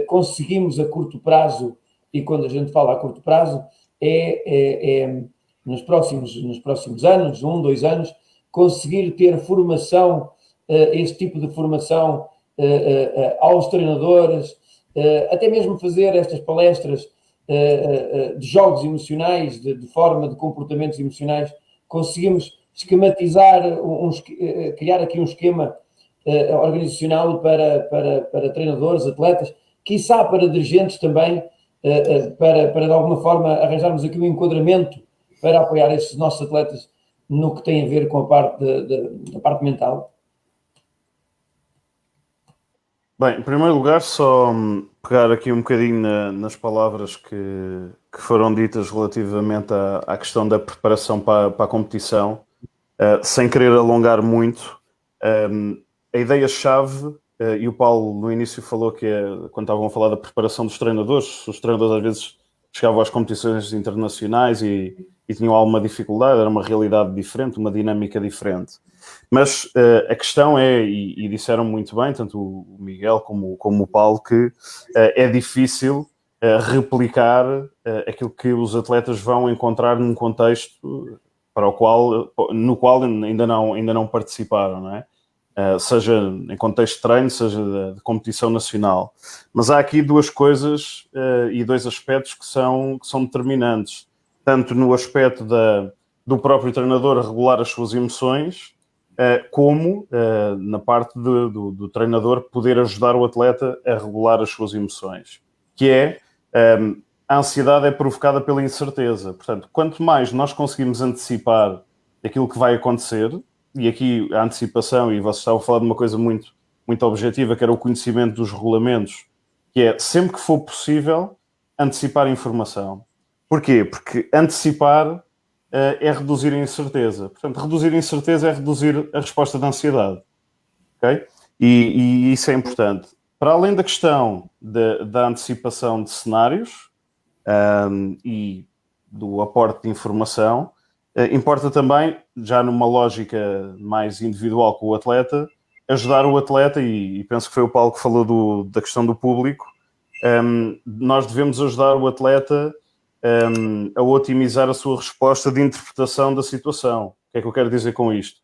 [SPEAKER 2] conseguimos a curto prazo, e quando a gente fala a curto prazo, nos próximos anos, 1, 2 anos, conseguir ter formação, esse tipo de formação aos treinadores, até mesmo fazer estas palestras de jogos emocionais, de forma de comportamentos emocionais, conseguimos esquematizar, criar aqui um esquema organizacional para treinadores, atletas, quiçá para dirigentes também, para de alguma forma arranjarmos aqui um enquadramento para apoiar esses nossos atletas no que tem a ver com a parte da parte mental?
[SPEAKER 3] Bem, em primeiro lugar, só pegar aqui um bocadinho nas palavras que foram ditas relativamente à questão da preparação para a competição, sem querer alongar muito. A ideia-chave, e o Paulo no início falou que quando estavam a falar da preparação dos treinadores, os treinadores às vezes chegavam às competições internacionais e tinham alguma dificuldade, era uma realidade diferente, uma dinâmica diferente. Mas a questão é, e disseram muito bem, tanto o Miguel como o Paulo, que é difícil replicar aquilo que os atletas vão encontrar num contexto no qual ainda não participaram, não é? Seja em contexto de treino, seja de competição nacional. Mas há aqui duas coisas e dois aspectos que são determinantes, tanto no aspecto do próprio treinador a regular as suas emoções, como na parte do treinador poder ajudar o atleta a regular as suas emoções, que é a ansiedade é provocada pela incerteza. Portanto, quanto mais nós conseguimos antecipar aquilo que vai acontecer, e aqui a antecipação, e vocês estavam a falar de uma coisa muito, muito objetiva, que era o conhecimento dos regulamentos, que é, sempre que for possível, antecipar a informação. Porquê? Porque antecipar é reduzir a incerteza. Portanto, reduzir a incerteza é reduzir a resposta da ansiedade. Okay? E isso é importante. Para além da questão da antecipação de cenários e do aporte de informação, importa também, já numa lógica mais individual com o atleta, ajudar o atleta, e penso que foi o Paulo que falou da questão do público, nós devemos ajudar o atleta a otimizar a sua resposta de interpretação da situação. O que é que eu quero dizer com isto?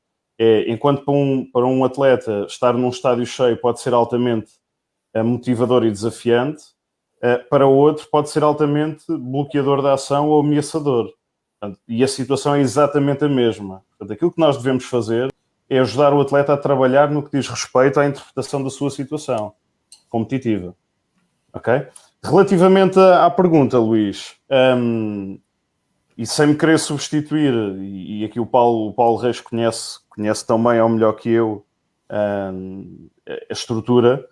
[SPEAKER 3] Enquanto para um atleta estar num estádio cheio pode ser altamente motivador e desafiante, para o outro pode ser altamente bloqueador da ação ou ameaçador. E a situação é exatamente a mesma. Portanto, aquilo que nós devemos fazer é ajudar o atleta a trabalhar no que diz respeito à interpretação da sua situação competitiva. Ok? Relativamente à pergunta, Luís, e sem me querer substituir, e aqui o Paulo Reis conhece tão bem ou melhor que eu a estrutura,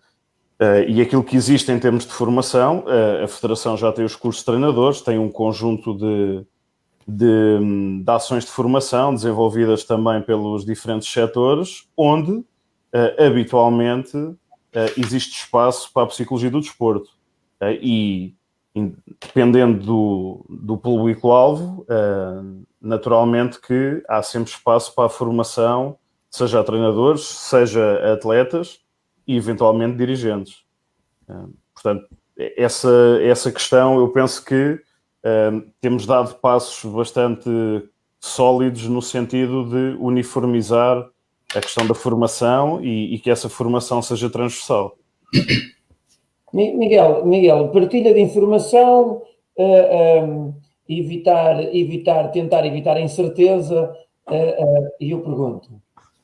[SPEAKER 3] E aquilo que existe em termos de formação, a Federação já tem os cursos de treinadores, tem um conjunto de ações de formação desenvolvidas também pelos diferentes setores, onde habitualmente existe espaço para a psicologia do desporto. E dependendo do público-alvo, naturalmente que há sempre espaço para a formação, seja a treinadores, seja a atletas e eventualmente dirigentes. Portanto, essa questão eu penso que temos dado passos bastante sólidos no sentido de uniformizar a questão da formação e que essa formação seja transversal.
[SPEAKER 2] Miguel, partilha de informação, tentar evitar a incerteza, e eu pergunto,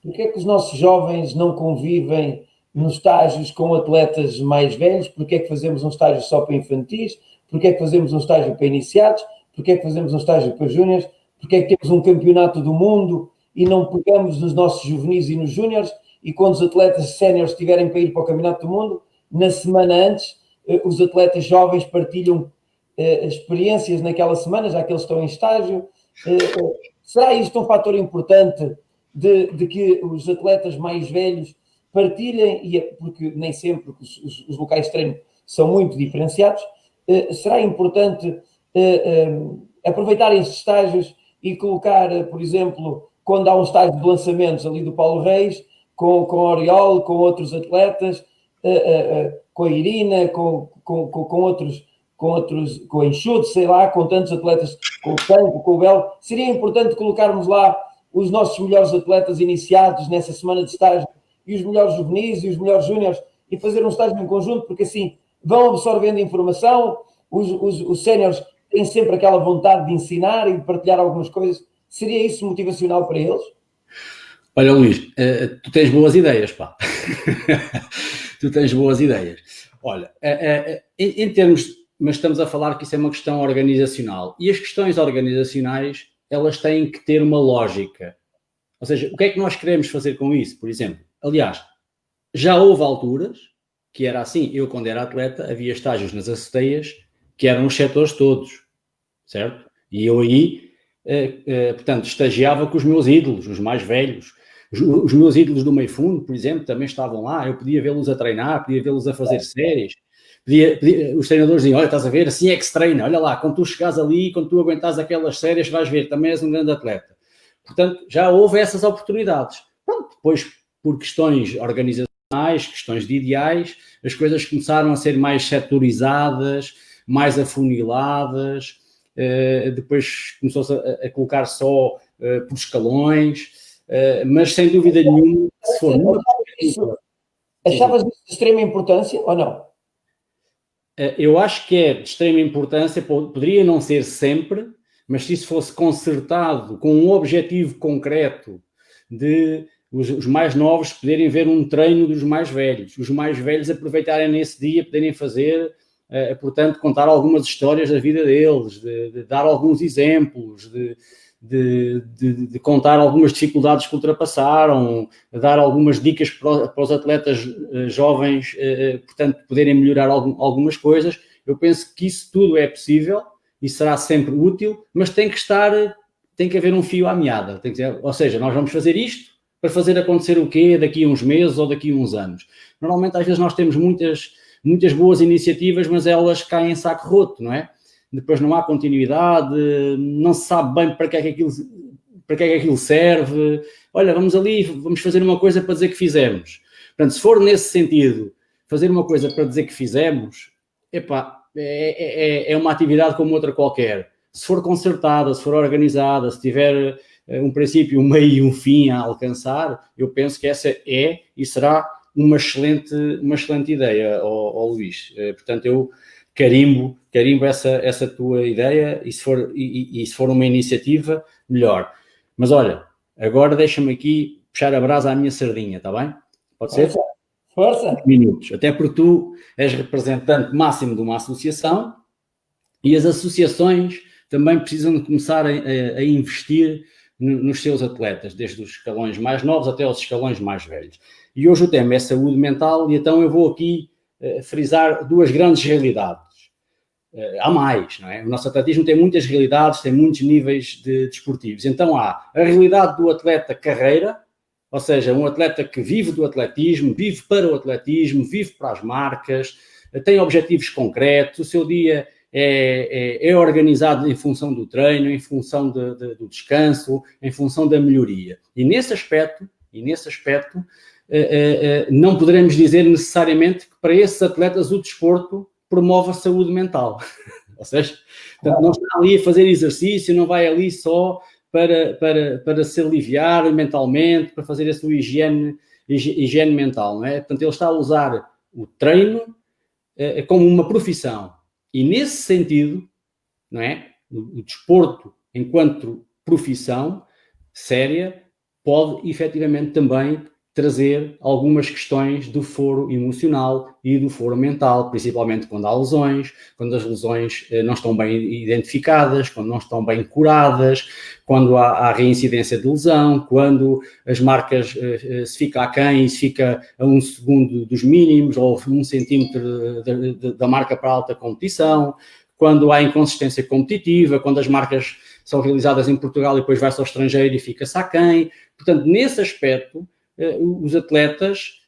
[SPEAKER 2] porquê é que os nossos jovens não convivem nos estágios com atletas mais velhos? Porquê é que fazemos um estágio só para infantis? Porquê é que fazemos um estágio para iniciados? Porquê é que fazemos um estágio para júniores? Porquê é que temos um campeonato do mundo e não pegamos nos nossos juvenis e nos júniores, e quando os atletas séniores estiverem para ir para o campeonato do mundo, na semana antes, os atletas jovens partilham experiências naquela semana, já que eles estão em estágio? Será isto um fator importante de que os atletas mais velhos partilhem, porque nem sempre os locais de treino são muito diferenciados? Será importante aproveitar estes estágios e colocar, por exemplo, quando há um estágio de lançamentos ali do Paulo Reis, com a Oriol, com outros atletas, com a Irina, com outros, com a Enxude, sei lá, com tantos atletas, com o Tanco, com o Belo, seria importante colocarmos lá os nossos melhores atletas iniciados nessa semana de estágio e os melhores juvenis e os melhores júniores e fazer um estágio em conjunto, porque assim vão absorvendo informação, os séniores têm sempre aquela vontade de ensinar e de partilhar algumas coisas. Seria isso motivacional para eles?
[SPEAKER 4] Olha, Luís, tu tens boas ideias, pá. Tu tens boas ideias. Olha, em termos, mas estamos a falar que isso é uma questão organizacional. E as questões organizacionais, elas têm que ter uma lógica. Ou seja, o que é que nós queremos fazer com isso, por exemplo? Aliás, já houve alturas que era assim. Eu, quando era atleta, havia estágios nas aceteias que eram os setores todos, certo? E eu aí, portanto, estagiava com os meus ídolos, os mais velhos. Os meus ídolos do meio fundo, por exemplo, também estavam lá. Eu podia vê-los a treinar, podia vê-los a fazer séries. Os treinadores diziam, olha, estás a ver, assim é que se treina. Olha lá, quando tu chegares ali, quando tu aguentares aquelas séries, vais ver, também és um grande atleta. Portanto, já houve essas oportunidades. Pronto, depois, por questões organizacionais, questões de ideais, as coisas começaram a ser mais setorizadas, mais afuniladas. Depois começou-se a colocar só por escalões. Mas sem dúvida nenhuma, se for uma...
[SPEAKER 2] Achavas isso de extrema importância ou não?
[SPEAKER 4] Eu acho que é de extrema importância, poderia não ser sempre, mas se isso fosse concertado com um objetivo concreto de os mais novos poderem ver um treino dos mais velhos, os mais velhos aproveitarem nesse dia, poderem fazer, portanto, contar algumas histórias da vida deles, de dar alguns exemplos, de contar algumas dificuldades que ultrapassaram, dar algumas dicas para os atletas jovens, portanto, poderem melhorar algumas coisas. Eu penso que isso tudo é possível e será sempre útil, mas tem que haver um fio à meada. Ou seja, nós vamos fazer isto para fazer acontecer o quê daqui a uns meses ou daqui a uns anos. Normalmente, às vezes, nós temos muitas boas iniciativas, mas elas caem em saco roto, não é? Depois não há continuidade, não se sabe bem para que é que aquilo serve. Olha, vamos ali, vamos fazer uma coisa para dizer que fizemos. Portanto, se for nesse sentido, fazer uma coisa para dizer que fizemos, é uma atividade como outra qualquer. Se for concertada, se for organizada, se tiver um princípio, um meio e um fim a alcançar, eu penso que essa é e será uma excelente ideia, Luís. Portanto, eu carimbo essa tua ideia e se for uma iniciativa, melhor. Mas olha, agora deixa-me aqui puxar a brasa à minha sardinha, está bem? Pode ser?
[SPEAKER 2] Força!
[SPEAKER 4] Minutos. Até porque tu és representante máximo de uma associação e as associações também precisam de começar a investir nos seus atletas, desde os escalões mais novos até os escalões mais velhos. E hoje o tema é saúde mental e então eu vou aqui frisar duas grandes realidades. Há mais, não é? O nosso atletismo tem muitas realidades, tem muitos níveis desportivos. Então há a realidade do atleta carreira, ou seja, um atleta que vive do atletismo, vive para o atletismo, vive para as marcas, tem objetivos concretos, o seu dia é organizado em função do treino, em função do descanso, em função da melhoria. E nesse aspecto, não poderemos dizer necessariamente que para esses atletas o desporto promove a saúde mental. Ou seja, portanto, não está ali a fazer exercício, não vai ali só para se aliviar mentalmente, para fazer a sua higiene mental, não é? Portanto, ele está a usar o treino como uma profissão. E nesse sentido, não é? O desporto, enquanto profissão séria, pode efetivamente também trazer algumas questões do foro emocional e do foro mental, principalmente quando há lesões, quando as lesões não estão bem identificadas, quando não estão bem curadas, quando há reincidência de lesão, quando as marcas se fica aquém e se fica a 1 segundo dos mínimos ou 1 centímetro da marca para alta competição, quando há inconsistência competitiva, quando as marcas são realizadas em Portugal e depois vai-se ao estrangeiro e fica-se aquém. Portanto, nesse aspecto, os atletas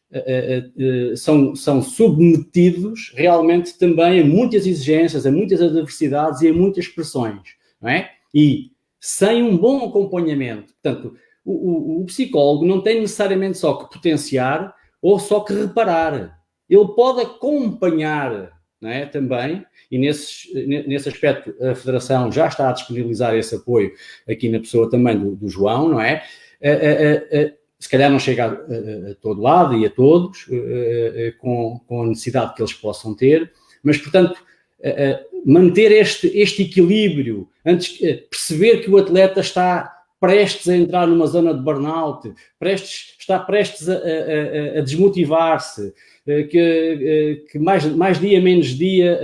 [SPEAKER 4] são submetidos realmente também a muitas exigências, a muitas adversidades e a muitas pressões, não é? E sem um bom acompanhamento, portanto, o psicólogo não tem necessariamente só que potenciar ou só que reparar. Ele pode acompanhar, não é? Também, e nesse aspecto a Federação já está a disponibilizar esse apoio aqui na pessoa também do João, não é? Se calhar não chega a todo lado e a todos, com a necessidade que eles possam ter, mas, portanto, manter este equilíbrio, perceber que o atleta está prestes a entrar numa zona de burnout, está prestes a desmotivar-se, que mais dia, menos dia,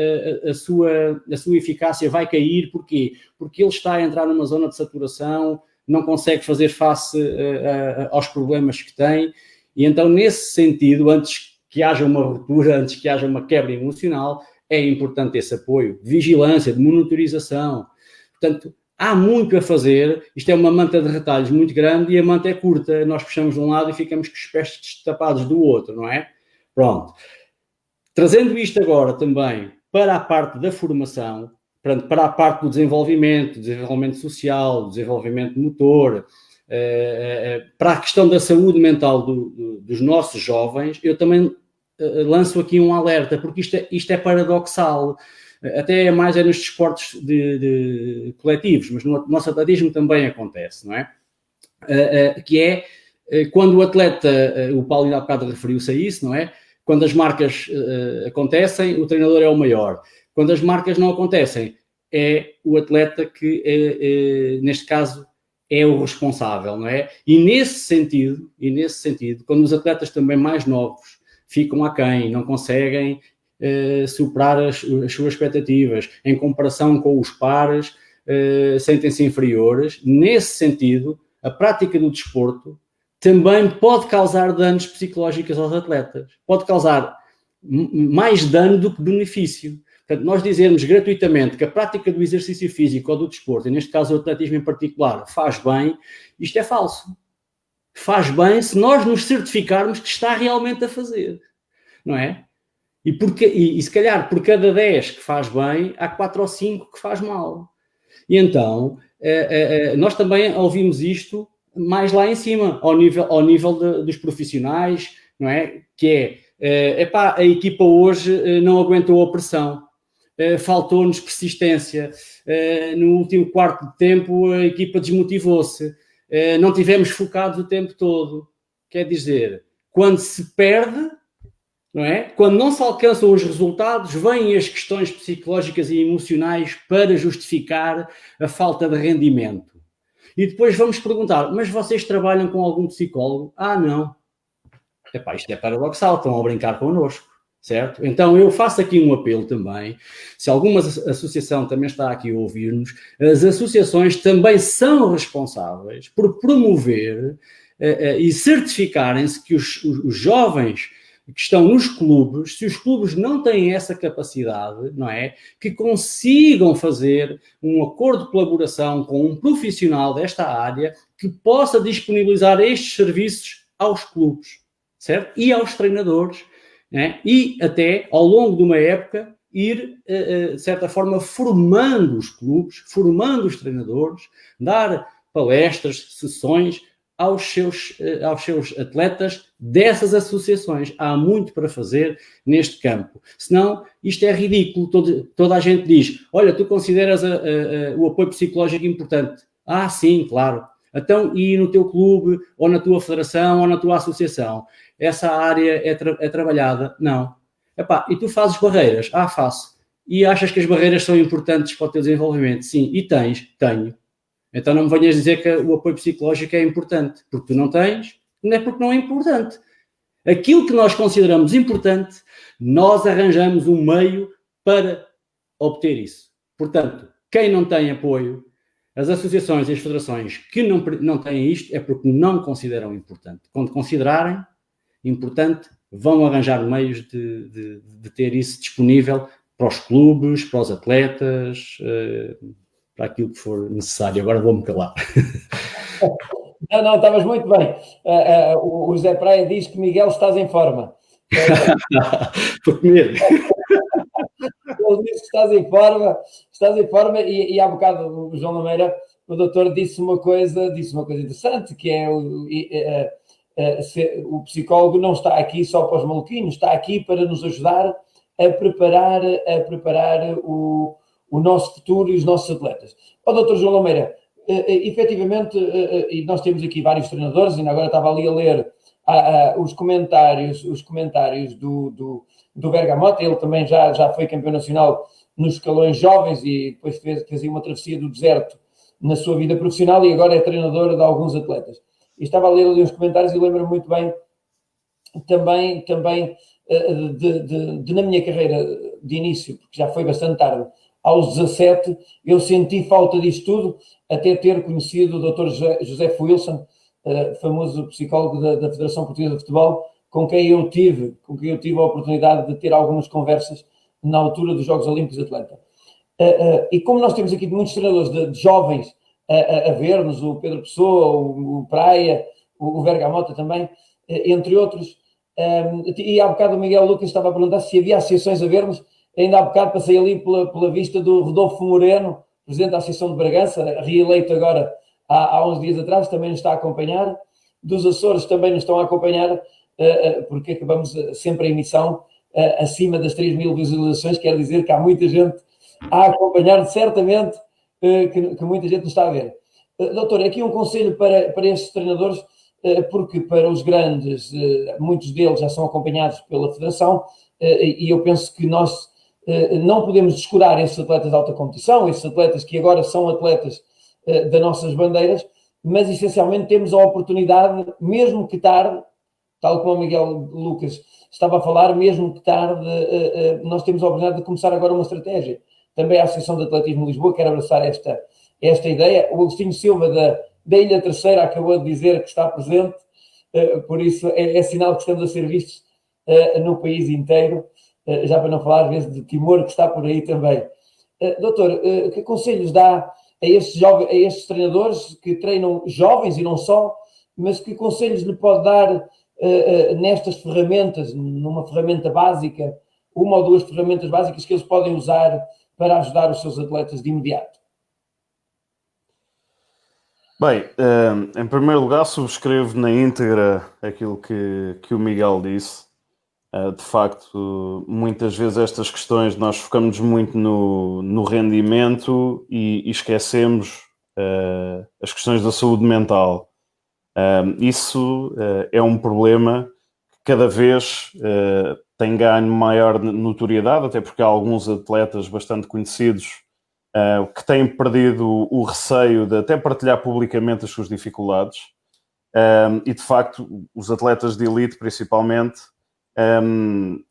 [SPEAKER 4] a sua eficácia vai cair. Porquê? Porque ele está a entrar numa zona de saturação, não consegue fazer face aos problemas que tem, e então, nesse sentido, antes que haja uma ruptura, antes que haja uma quebra emocional, é importante esse apoio, de vigilância, de monitorização. Portanto, há muito a fazer, isto é uma manta de retalhos muito grande e a manta é curta, nós puxamos de um lado e ficamos com os pés destapados do outro, não é? Pronto. Trazendo isto agora também para a parte da formação, para a parte do desenvolvimento social, do desenvolvimento motor, para a questão da saúde mental dos nossos jovens, eu também lanço aqui um alerta, porque isto é paradoxal, até mais nos desportos de coletivos, mas no nosso atletismo também acontece, não é? Que é quando o atleta, o Paulo ainda há bocado referiu-se a isso, não é? Quando as marcas acontecem, o treinador é o maior. Quando as marcas não acontecem, é o atleta que, neste caso, é o responsável, não é? E nesse sentido, quando os atletas também mais novos ficam aquém, não conseguem superar as suas expectativas, em comparação com os pares, sentem-se inferiores, nesse sentido, a prática do desporto também pode causar danos psicológicos aos atletas, pode causar mais dano do que benefício. Portanto, nós dizermos gratuitamente que a prática do exercício físico ou do desporto, e neste caso o atletismo em particular, faz bem, isto é falso. Faz bem se nós nos certificarmos que está realmente a fazer, não é? E se calhar por cada 10 que faz bem, há 4 ou 5 que faz mal. E então, nós também ouvimos isto mais lá em cima, ao nível dos profissionais, não é? Que a equipa hoje não aguentou a pressão. Faltou-nos persistência, no último quarto de tempo a equipa desmotivou-se, não tivemos focados o tempo todo. Quer dizer, quando se perde, não é? Quando não se alcançam os resultados, vêm as questões psicológicas e emocionais para justificar a falta de rendimento. E depois vamos perguntar, mas vocês trabalham com algum psicólogo? Ah, não. Isto é paradoxal, estão a brincar connosco. Certo? Então, eu faço aqui um apelo também, se alguma associação também está aqui a ouvir-nos, as associações também são responsáveis por promover e certificarem-se que os jovens que estão nos clubes, se os clubes não têm essa capacidade, não é? Que consigam fazer um acordo de colaboração com um profissional desta área que possa disponibilizar estes serviços aos clubes, certo? E aos treinadores, né? E até, ao longo de uma época, ir, de certa forma, formando os clubes, formando os treinadores, dar palestras, sessões aos seus atletas dessas associações. Há muito para fazer neste campo. Senão, isto é ridículo. Toda a gente diz, olha, tu consideras o apoio psicológico importante? Ah, sim, claro. Então, e no teu clube, ou na tua federação, ou na tua associação? Essa área é trabalhada? Não. Epá, e tu fazes barreiras? Ah, faço. E achas que as barreiras são importantes para o teu desenvolvimento? Sim. E tens? Tenho. Então não me venhas dizer que o apoio psicológico é importante, porque tu não tens, não é porque não é importante. Aquilo que nós consideramos importante, nós arranjamos um meio para obter isso. Portanto, quem não tem apoio, as associações e as federações que não têm isto, é porque não consideram importante. Quando considerarem importante, vão arranjar meios de ter isso disponível para os clubes, para os atletas, para aquilo que for necessário. Agora vou-me calar.
[SPEAKER 2] Não, estavas muito bem. O José Praia diz que Miguel estás em forma.
[SPEAKER 4] Por comer.
[SPEAKER 2] Ele diz que estás em forma e há bocado o João Lameira, o doutor, disse uma coisa interessante, que é o psicólogo não está aqui só para os maluquinhos, está aqui para nos ajudar a preparar o nosso futuro e os nossos atletas. Doutor João Lameira, efetivamente, e nós temos aqui vários treinadores, ainda agora estava ali a ler os comentários do Bergamota. Ele também já foi campeão nacional nos escalões jovens e depois fez uma travessia do deserto na sua vida profissional e agora é treinador de alguns atletas. E estava a ler ali os comentários e lembro-me muito bem também de na minha carreira de início, porque já foi bastante tarde, aos 17, eu senti falta disto tudo, até ter conhecido o Dr. José Wilson, famoso psicólogo da Federação Portuguesa de Futebol, com quem eu tive a oportunidade de ter algumas conversas na altura dos Jogos Olímpicos de Atlanta. E como nós temos aqui muitos treinadores de jovens a ver-nos, o Pedro Pessoa, o Praia, o Bergamota também, entre outros, e há bocado o Miguel Lucas estava a perguntar se havia associações a ver-nos. Ainda há bocado passei ali pela vista do Rodolfo Moreno, presidente da Associação de Bragança, reeleito agora há uns dias atrás, também nos está a acompanhar. Dos Açores também nos estão a acompanhar, porque acabamos sempre a emissão acima das 3.000 visualizações, quer dizer que há muita gente a acompanhar, certamente que muita gente nos está a ver. Doutor, aqui um conselho para estes treinadores, porque para os grandes, muitos deles já são acompanhados pela Federação, e eu penso que nós não podemos descurar esses atletas de alta competição, esses atletas que agora são atletas das nossas bandeiras, mas essencialmente temos a oportunidade, mesmo que tarde, tal como o Miguel Lucas estava a falar, mesmo que tarde, nós temos a oportunidade de começar agora uma estratégia. Também a Associação de Atletismo de Lisboa quer abraçar esta ideia. O Agostinho Silva da Ilha Terceira acabou de dizer que está presente, por isso é sinal que estamos a ser vistos no país inteiro, já para não falar às vezes de Timor, que está por aí também. Doutor, que conselhos dá a estes treinadores que treinam jovens e não só, mas que conselhos lhe pode dar nestas ferramentas, numa ferramenta básica, uma ou duas ferramentas básicas que eles podem usar para ajudar os seus atletas de imediato?
[SPEAKER 3] Bem, em primeiro lugar, subscrevo na íntegra aquilo que o Miguel disse. De facto, muitas vezes estas questões nós focamos muito no rendimento e esquecemos as questões da saúde mental. Isso é um problema que cada vez tem ganho maior notoriedade, até porque há alguns atletas bastante conhecidos que têm perdido o receio de até partilhar publicamente as suas dificuldades. E, de facto, os atletas de elite, principalmente,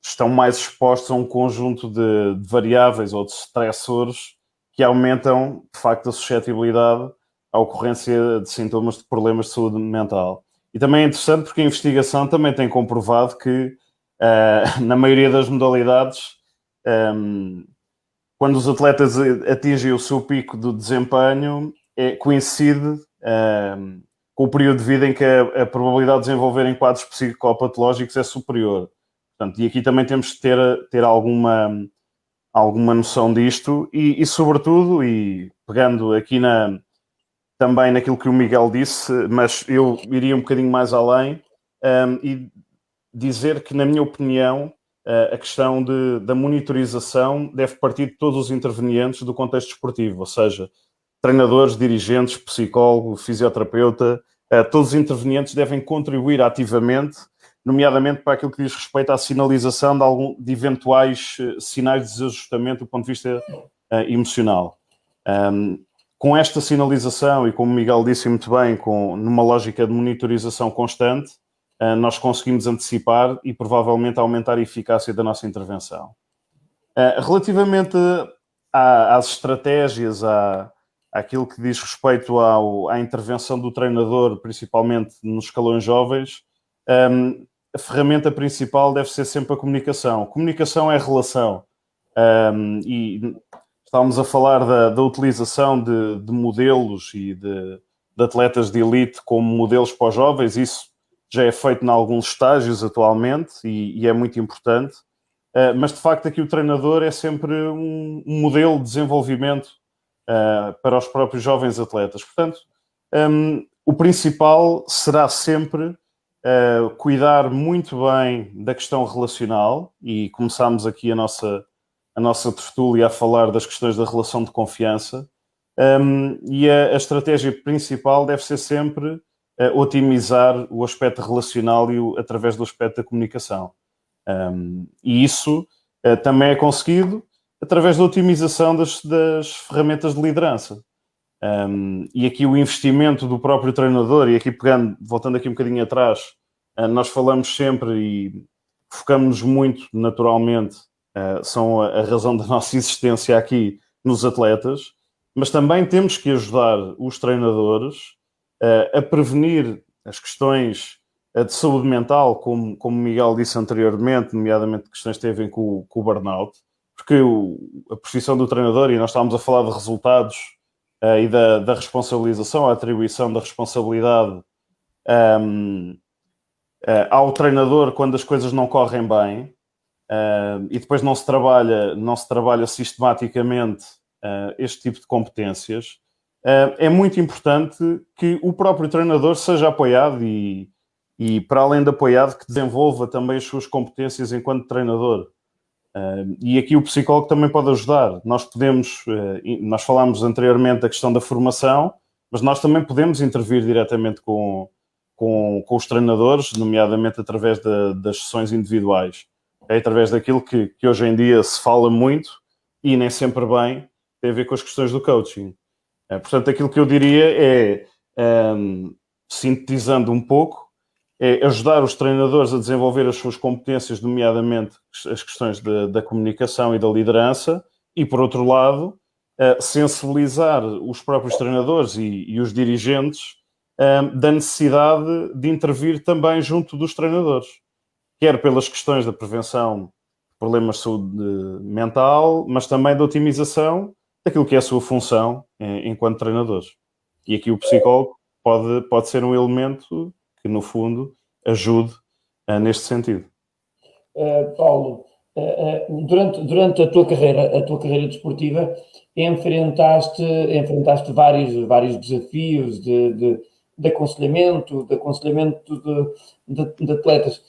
[SPEAKER 3] estão mais expostos a um conjunto de variáveis ou de stressores que aumentam, de facto, a suscetibilidade à ocorrência de sintomas de problemas de saúde mental. E também é interessante porque a investigação também tem comprovado que na maioria das modalidades, quando os atletas atingem o seu pico do desempenho, coincide com o período de vida em que a probabilidade de desenvolverem quadros psicopatológicos é superior. Portanto, e aqui também temos que ter alguma noção disto e sobretudo, e pegando aqui também naquilo que o Miguel disse, mas eu iria um bocadinho mais além, e dizer que, na minha opinião, a questão da monitorização deve partir de todos os intervenientes do contexto esportivo, ou seja, treinadores, dirigentes, psicólogo, fisioterapeuta, todos os intervenientes devem contribuir ativamente, nomeadamente para aquilo que diz respeito à sinalização de eventuais sinais de desajustamento do ponto de vista emocional. Com esta sinalização, e como o Miguel disse muito bem, numa lógica de monitorização constante, nós conseguimos antecipar e provavelmente aumentar a eficácia da nossa intervenção. Relativamente às estratégias, àquilo que diz respeito à intervenção do treinador, principalmente nos escalões jovens, a ferramenta principal deve ser sempre a comunicação. Comunicação é relação. E estávamos a falar da utilização de modelos e de atletas de elite como modelos para os jovens. Isso já é feito em alguns estágios atualmente e é muito importante. Mas, de facto, aqui o treinador é sempre um modelo de desenvolvimento para os próprios jovens atletas. Portanto, o principal será sempre cuidar muito bem da questão relacional, e começámos aqui a nossa tertúlia a falar das questões da relação de confiança, e a estratégia principal deve ser sempre otimizar o aspecto relacional através do aspecto da comunicação. E isso também é conseguido através da otimização das ferramentas de liderança. E aqui o investimento do próprio treinador, e aqui voltando aqui um bocadinho atrás, nós falamos sempre e focamos-nos muito naturalmente, são a razão da nossa existência aqui nos atletas, mas também temos que ajudar os treinadores a prevenir as questões de saúde mental, como o Miguel disse anteriormente, nomeadamente questões que têm a ver com o burnout, porque a profissão do treinador, e nós estávamos a falar de resultados e da responsabilização, a atribuição da responsabilidade ao treinador quando as coisas não correm bem, e depois não se trabalha sistematicamente este tipo de competências. É muito importante que o próprio treinador seja apoiado e para além de apoiado, que desenvolva também as suas competências enquanto treinador. E aqui o psicólogo também pode ajudar. Nós falámos anteriormente da questão da formação, mas nós também podemos intervir diretamente com os treinadores, nomeadamente através das sessões individuais. É através daquilo que hoje em dia se fala muito e nem sempre bem, tem a ver com as questões do coaching. Portanto, aquilo que eu diria sintetizando um pouco, é ajudar os treinadores a desenvolver as suas competências, nomeadamente as questões da comunicação e da liderança, e, por outro lado, sensibilizar os próprios treinadores e os dirigentes da necessidade de intervir também junto dos treinadores, quer pelas questões da prevenção de problemas de saúde mental, mas também da otimização daquilo que é a sua função enquanto treinadores. E aqui o psicólogo pode ser um elemento que, no fundo, ajude neste sentido.
[SPEAKER 2] Paulo, durante a tua carreira desportiva, enfrentaste vários desafios de aconselhamento de atletas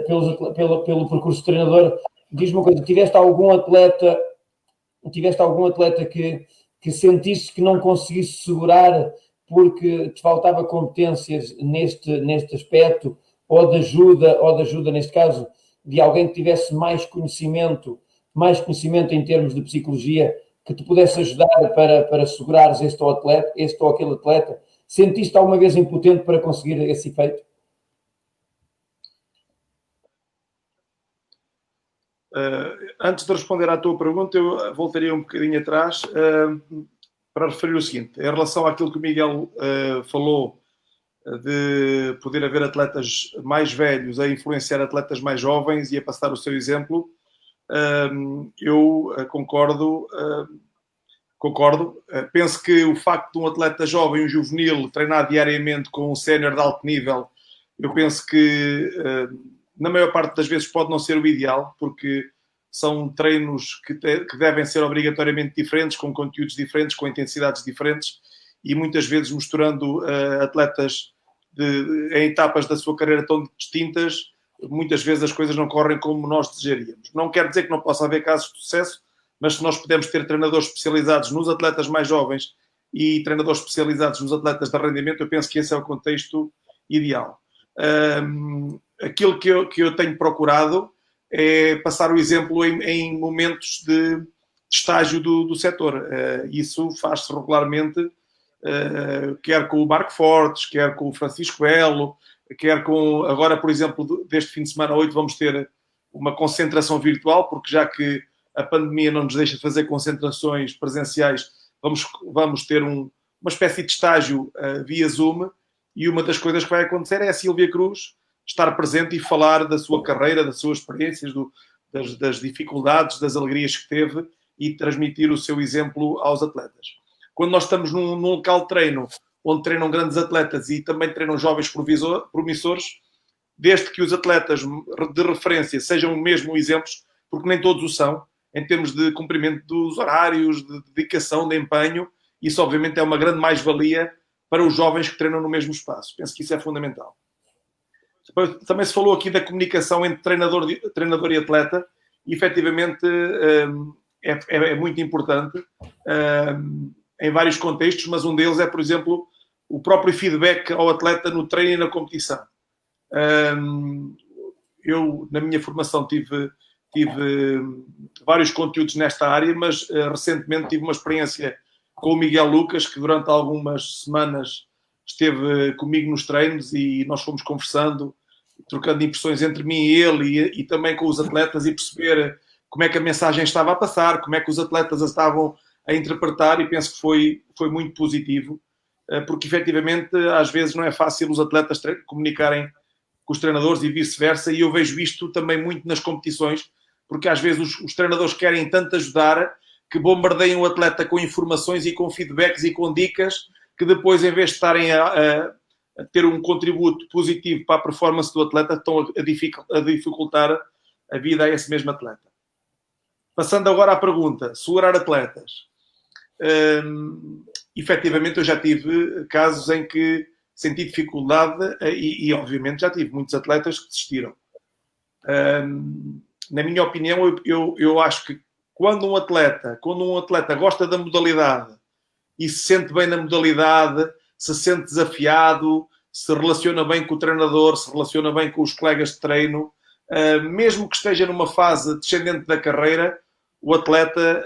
[SPEAKER 2] pelo percurso de treinador. Diz-me uma coisa, tiveste algum atleta que sentiste que não conseguisse segurar porque te faltava competências neste aspecto, ou de ajuda, neste caso, de alguém que tivesse mais conhecimento em termos de psicologia, que te pudesse ajudar para segurares este ou aquele atleta? Sentiste alguma vez impotente para conseguir esse efeito?
[SPEAKER 5] Antes de responder à tua pergunta, eu voltaria um bocadinho atrás para referir o seguinte: em relação àquilo que o Miguel falou de poder haver atletas mais velhos a influenciar atletas mais jovens e a passar o seu exemplo, eu concordo. Penso que o facto de um atleta jovem, um juvenil, treinar diariamente com um sénior de alto nível, eu penso que na maior parte das vezes pode não ser o ideal, porque são treinos que devem ser obrigatoriamente diferentes, com conteúdos diferentes, com intensidades diferentes, e muitas vezes misturando atletas em etapas da sua carreira tão distintas, muitas vezes as coisas não correm como nós desejaríamos. Não quer dizer que não possa haver casos de sucesso, mas se nós pudermos ter treinadores especializados nos atletas mais jovens e treinadores especializados nos atletas de rendimento, eu penso que esse é o contexto ideal. Aquilo que eu tenho procurado é passar o exemplo em momentos de estágio do setor. Isso faz-se regularmente, quer com o Marco Fortes, quer com o Francisco Elo, quer com, agora, por exemplo, deste fim de semana 8, vamos ter uma concentração virtual, porque já que a pandemia não nos deixa fazer concentrações presenciais, vamos ter uma espécie de estágio via Zoom, e uma das coisas que vai acontecer é a Sílvia Cruz estar presente e falar da sua carreira, das suas experiências, das dificuldades, das alegrias que teve, e transmitir o seu exemplo aos atletas. Quando nós estamos num local de treino, onde treinam grandes atletas e também treinam jovens promissores, desde que os atletas de referência sejam mesmo exemplos, porque nem todos o são, em termos de cumprimento dos horários, de dedicação, de empenho, isso obviamente é uma grande mais-valia para os jovens que treinam no mesmo espaço. Penso que isso é fundamental. Também se falou aqui da comunicação entre treinador e atleta, e efetivamente é muito importante em vários contextos, mas um deles é, por exemplo, o próprio feedback ao atleta no treino e na competição. Eu, na minha formação, tive vários conteúdos nesta área, mas recentemente tive uma experiência com o Miguel Lucas, que durante algumas semanas esteve comigo nos treinos, e nós fomos conversando, trocando impressões entre mim e ele, e também com os atletas, e perceber como é que a mensagem estava a passar, como é que os atletas a estavam a interpretar, e penso que foi muito positivo, porque efetivamente às vezes não é fácil os atletas comunicarem com os treinadores e vice-versa, e eu vejo isto também muito nas competições, porque às vezes os treinadores querem tanto ajudar que bombardeiam o atleta com informações e com feedbacks e com dicas, que depois, em vez de estarem a ter um contributo positivo para a performance do atleta, estão a dificultar a vida a esse mesmo atleta. Passando agora à pergunta, segurar atletas. Efetivamente, eu já tive casos em que senti dificuldade e obviamente já tive muitos atletas que desistiram. Na minha opinião, eu acho que quando um atleta gosta da modalidade e se sente bem na modalidade, se sente desafiado, se relaciona bem com o treinador, se relaciona bem com os colegas de treino, mesmo que esteja numa fase descendente da carreira, o atleta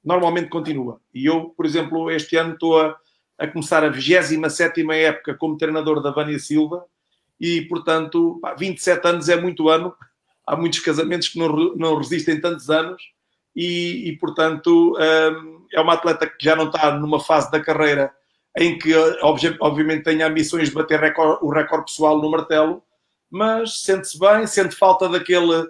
[SPEAKER 5] normalmente continua. E eu, por exemplo, este ano estou a começar a 27ª época como treinador da Vânia Silva, e, portanto, 27 anos é muito ano. Há muitos casamentos que não resistem tantos anos, e portanto, é uma atleta que já não está numa fase da carreira em que, obviamente, tem ambições de bater o recorde pessoal no martelo, mas sente-se bem, sente falta naquela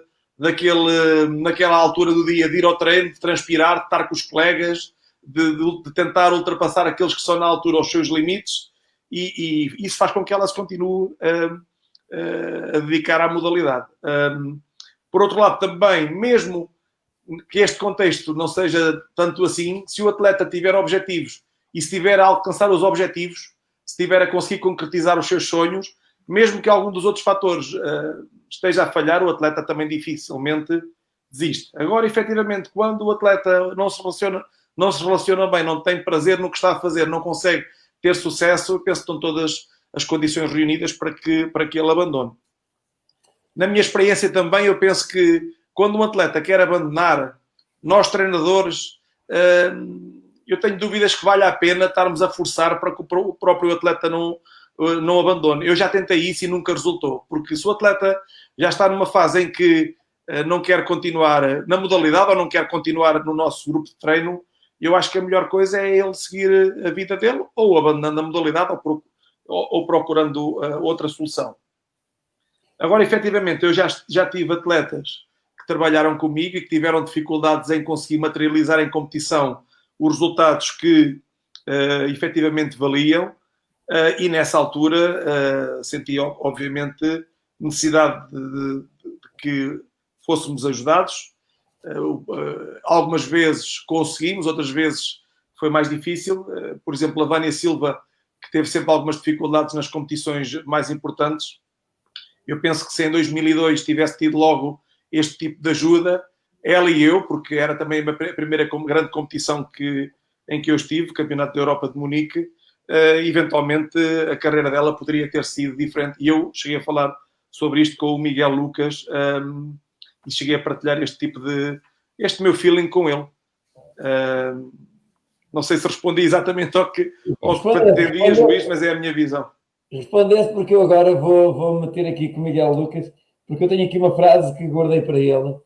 [SPEAKER 5] altura do dia de ir ao treino, de transpirar, de estar com os colegas, de tentar ultrapassar aqueles que são na altura os seus limites, e isso faz com que ela se continue a dedicar à modalidade. Por outro lado, também, mesmo que este contexto não seja tanto assim, se o atleta tiver objetivos e se estiver a alcançar os objetivos, se estiver a conseguir concretizar os seus sonhos, mesmo que algum dos outros fatores esteja a falhar, o atleta também dificilmente desiste. Agora, efetivamente, quando o atleta não se relaciona bem, não tem prazer no que está a fazer, não consegue ter sucesso, eu penso que estão todas as condições reunidas para que ele abandone. Na minha experiência também, eu penso que quando um atleta quer abandonar, nós treinadores, eu tenho dúvidas que vale a pena estarmos a forçar para que o próprio atleta não abandone. Eu já tentei isso e nunca resultou, porque se o atleta já está numa fase em que não quer continuar na modalidade ou não quer continuar no nosso grupo de treino, eu acho que a melhor coisa é ele seguir a vida dele, ou abandonando a modalidade, ou procurando outra solução. Agora, efetivamente, eu já tive atletas que trabalharam comigo e que tiveram dificuldades em conseguir materializar em competição os resultados que efetivamente valiam, e nessa altura senti, obviamente, necessidade de que fôssemos ajudados. Algumas vezes conseguimos, outras vezes foi mais difícil. Por exemplo, a Vânia Silva, que teve sempre algumas dificuldades nas competições mais importantes. Eu penso que se em 2002 tivesse tido logo este tipo de ajuda, ela e eu, porque era também a primeira grande competição em que eu estive, Campeonato da Europa de Munique, eventualmente a carreira dela poderia ter sido diferente. E eu cheguei a falar sobre isto com o Miguel Lucas, e cheguei a partilhar este meu feeling com ele. Não sei se respondi exatamente ao que pretendias, Luís, mas é a minha visão.
[SPEAKER 2] Respondeste, porque eu agora vou meter aqui com o Miguel Lucas, porque eu tenho aqui uma frase que guardei para ele.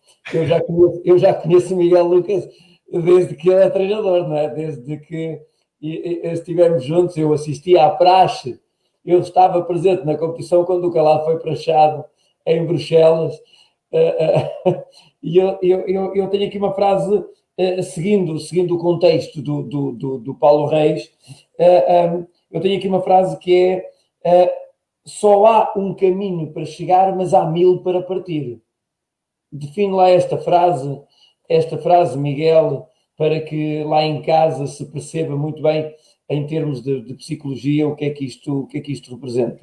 [SPEAKER 2] Eu já conheço o Miguel Lucas desde que ele é treinador, não é? Desde que estivemos juntos, eu assisti à praxe, eu estava presente na competição quando o Calado foi prachado em Bruxelas, e eu tenho aqui uma frase, seguindo o contexto do Paulo Reis, eu tenho aqui uma frase que é: só há um caminho para chegar, mas há 1000 para partir. Define lá esta frase, Miguel, para que lá em casa se perceba muito bem, em termos de psicologia, o que é que isto representa.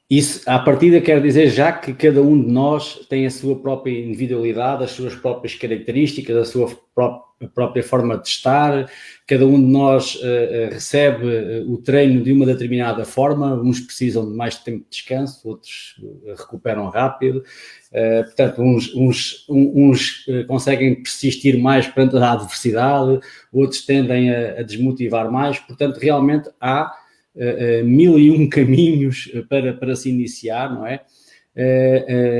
[SPEAKER 4] Isso, à partida, quer dizer já que cada um de nós tem a sua própria individualidade, as suas próprias características, a sua própria forma de estar. Cada um de nós recebe o treino de uma determinada forma. Uns precisam de mais tempo de descanso, outros recuperam rápido. Portanto, uns conseguem persistir mais perante a adversidade, outros tendem a desmotivar mais. Portanto, realmente há 1001 caminhos para se iniciar, não é?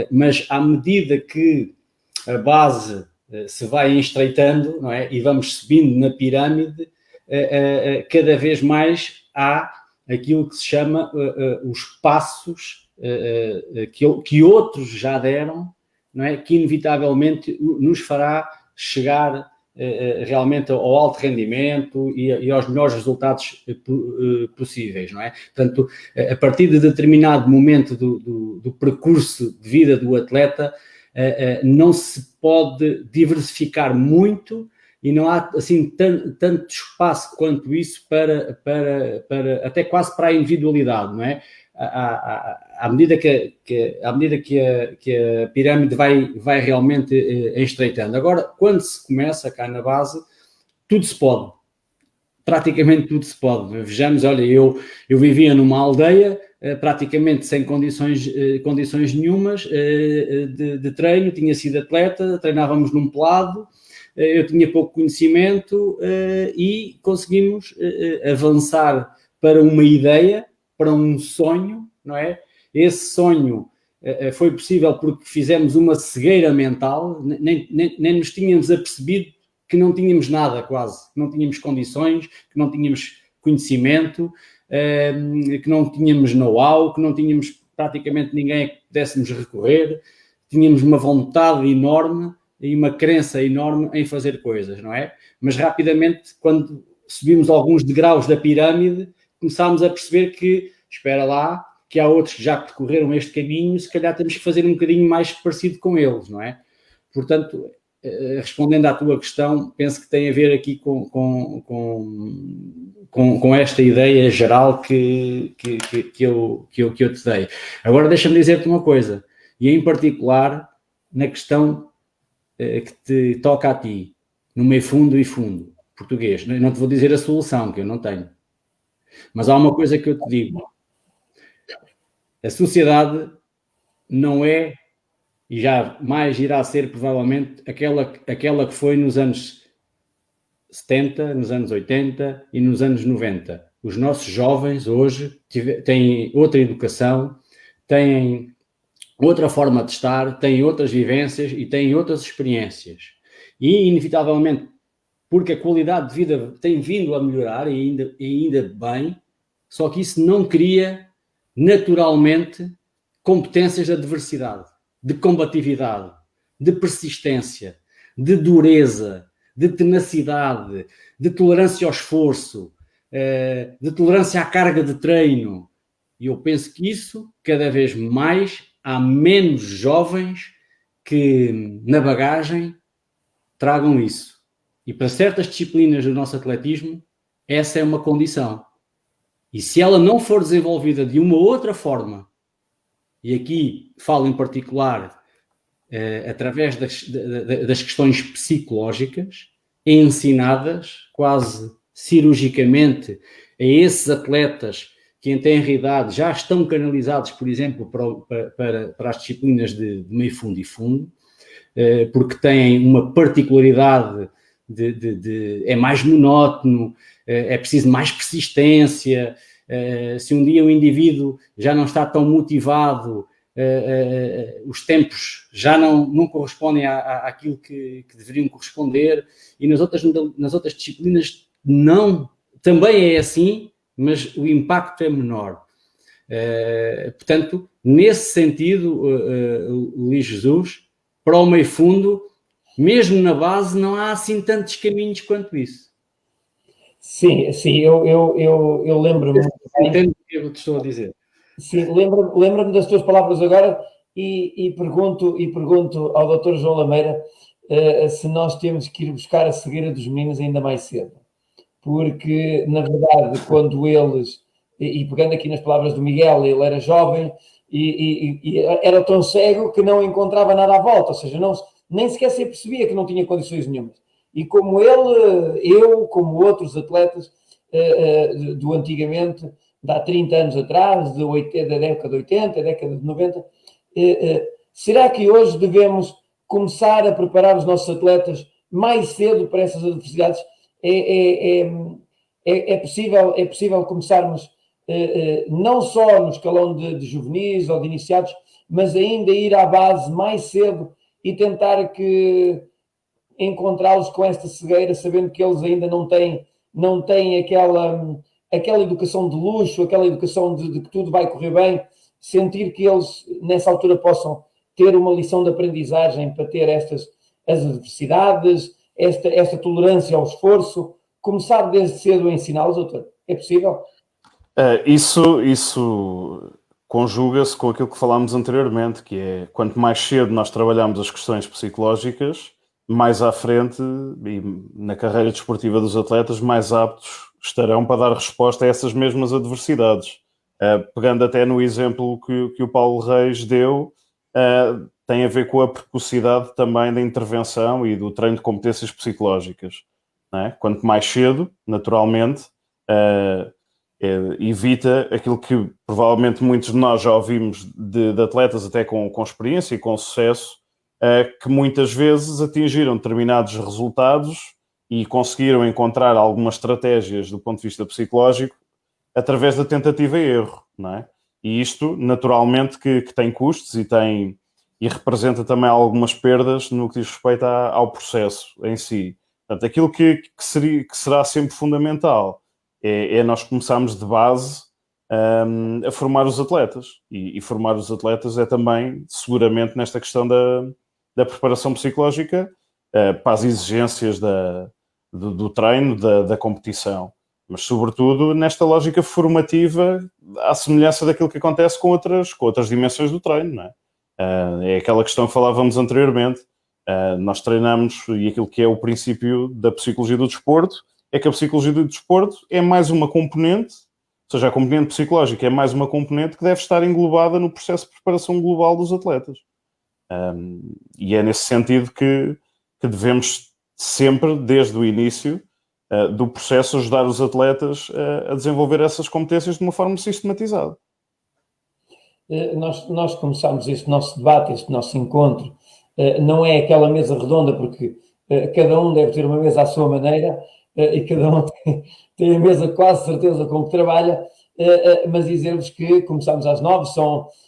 [SPEAKER 4] Mas à medida que a base se vai estreitando, não é? E vamos subindo na pirâmide, cada vez mais há aquilo que se chama os passos que outros já deram, não é? Que inevitavelmente nos fará chegar realmente ao alto rendimento e aos melhores resultados possíveis, não é? Portanto, a partir de determinado momento do percurso de vida do atleta, não se pode diversificar muito e não há assim tanto espaço quanto isso para até quase para a individualidade, não é? À medida que a pirâmide vai realmente estreitando. Agora, quando se começa cá na base, tudo se pode. Praticamente tudo se pode. Vejamos, olha, eu vivia numa aldeia praticamente sem condições nenhumas de treino, tinha sido atleta, treinávamos num pelado, eu tinha pouco conhecimento e conseguimos avançar para uma ideia, para um sonho, não é? Esse sonho foi possível porque fizemos uma cegueira mental, nem nos tínhamos apercebido que não tínhamos nada quase, que não tínhamos condições, que não tínhamos conhecimento, que não tínhamos know-how, que não tínhamos praticamente ninguém a que pudéssemos recorrer, tínhamos uma vontade enorme e uma crença enorme em fazer coisas, não é? Mas rapidamente, quando subimos alguns degraus da pirâmide, começámos a perceber que, espera lá, que há outros que já percorreram este caminho, se calhar temos que fazer um bocadinho mais parecido com eles, não é? Portanto, respondendo à tua questão, penso que tem a ver aqui com esta ideia geral que eu te dei. Agora deixa-me dizer-te uma coisa, e em particular na questão que te toca a ti, no meio fundo e fundo, português. Não te vou dizer a solução, que eu não tenho. Mas há uma coisa que eu te digo. A sociedade não é, e já mais irá ser provavelmente, aquela que foi nos anos 70, nos anos 80 e nos anos 90. Os nossos jovens hoje têm outra educação, têm outra forma de estar, têm outras vivências e têm outras experiências. E, inevitavelmente, porque a qualidade de vida tem vindo a melhorar e ainda bem, só que isso não cria naturalmente competências de adversidade, de combatividade, de persistência, de dureza, de tenacidade, de tolerância ao esforço, de tolerância à carga de treino. E eu penso que isso, cada vez mais, há menos jovens que na bagagem tragam isso. E para certas disciplinas do nosso atletismo, essa é uma condição. E se ela não for desenvolvida de uma outra forma, e aqui falo em particular através das questões psicológicas, ensinadas quase cirurgicamente a esses atletas que em tenra idade já estão canalizados, por exemplo, para as disciplinas de meio fundo e fundo, porque têm uma particularidade é mais monótono, é preciso mais persistência. Se um dia o indivíduo já não está tão motivado, os tempos já não correspondem àquilo que deveriam corresponder, e nas outras disciplinas não, também é assim, mas o impacto é menor. Portanto, nesse sentido, Luís Jesus, para o meio fundo, mesmo na base, não há assim tantos caminhos quanto isso.
[SPEAKER 2] Sim, eu lembro-me.
[SPEAKER 4] Entendo o que eu te estou a dizer.
[SPEAKER 2] Sim, lembro-me das tuas palavras agora e pergunto ao Dr. João Lameira se nós temos que ir buscar a cegueira dos meninos ainda mais cedo. Porque, na verdade, quando eles, e pegando aqui nas palavras do Miguel, ele era jovem e era tão cego que não encontrava nada à volta, ou seja, nem sequer se percebia que não tinha condições nenhumas. E como eu, como outros atletas do antigamente, de há 30 anos atrás, da década de 80, década de 90, será que hoje devemos começar a preparar os nossos atletas mais cedo para essas adversidades? É possível começarmos não só no escalão de juvenis ou de iniciados, mas ainda ir à base mais cedo e tentar encontrá-los com esta cegueira, sabendo que eles ainda não têm aquela educação de luxo, aquela educação de que tudo vai correr bem, sentir que eles nessa altura possam ter uma lição de aprendizagem para ter as adversidades, esta tolerância ao esforço, começar desde cedo a ensiná-los, doutor? É possível?
[SPEAKER 3] Isso conjuga-se com aquilo que falámos anteriormente, que é quanto mais cedo nós trabalhamos as questões psicológicas, mais à frente, e na carreira desportiva dos atletas, mais aptos estarão para dar resposta a essas mesmas adversidades. Pegando até no exemplo que o Paulo Reis deu, tem a ver com a precocidade também da intervenção e do treino de competências psicológicas. Não é? Quanto mais cedo, naturalmente, evita aquilo que provavelmente muitos de nós já ouvimos de atletas até com experiência e com sucesso, que muitas vezes atingiram determinados resultados e conseguiram encontrar algumas estratégias do ponto de vista psicológico através da tentativa e erro, não é? E isto, naturalmente, que tem custos e representa também algumas perdas no que diz respeito ao processo em si. Portanto, aquilo que será sempre fundamental é nós começarmos de base a formar os atletas. E formar os atletas é também, seguramente, nesta questão da preparação psicológica para as exigências do treino, da competição. Mas, sobretudo, nesta lógica formativa, à semelhança daquilo que acontece com outras dimensões do treino, não é? É aquela questão que falávamos anteriormente. Nós treinamos, e aquilo que é o princípio da psicologia do desporto, é que a psicologia do desporto é mais uma componente, ou seja, a componente psicológica é mais uma componente que deve estar englobada no processo de preparação global dos atletas. E é nesse sentido que devemos sempre, desde o início do processo, ajudar os atletas a desenvolver essas competências de uma forma sistematizada.
[SPEAKER 2] Nós começámos este nosso debate, este nosso encontro, não é aquela mesa redonda, porque cada um deve ter uma mesa à sua maneira e cada um tem a mesa quase certeza com que trabalha, mas dizer-vos que começámos às 9,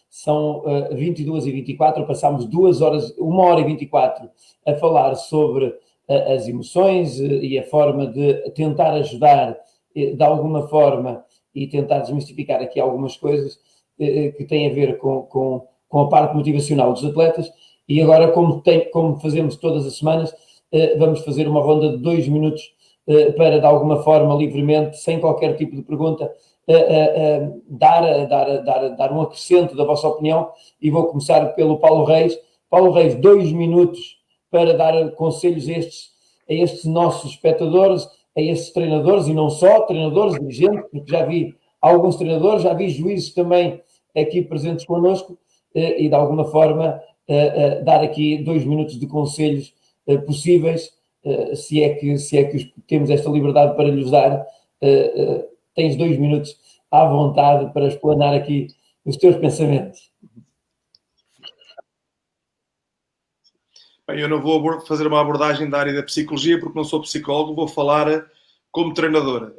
[SPEAKER 2] são 22h24, passámos 2 horas, 1 hora e 24 a falar sobre as emoções e a forma de tentar ajudar de alguma forma e tentar desmistificar aqui algumas coisas que têm a ver com a parte motivacional dos atletas. E agora, como fazemos todas as semanas, vamos fazer uma ronda de 2 minutos para, de alguma forma, livremente, sem qualquer tipo de pergunta, dar um acrescento da vossa opinião. E vou começar pelo Paulo Reis. Paulo Reis, 2 minutos para dar conselhos a estes nossos espectadores, a estes treinadores, e não só, treinadores, dirigentes, porque já vi alguns treinadores, já vi juízes também aqui presentes connosco, e de alguma forma dar aqui 2 minutos de conselhos possíveis, se é que temos esta liberdade para lhes dar. Tens 2 minutos à vontade para explanar aqui os teus pensamentos.
[SPEAKER 5] Bem, eu não vou fazer uma abordagem da área da psicologia porque não sou psicólogo, vou falar como treinador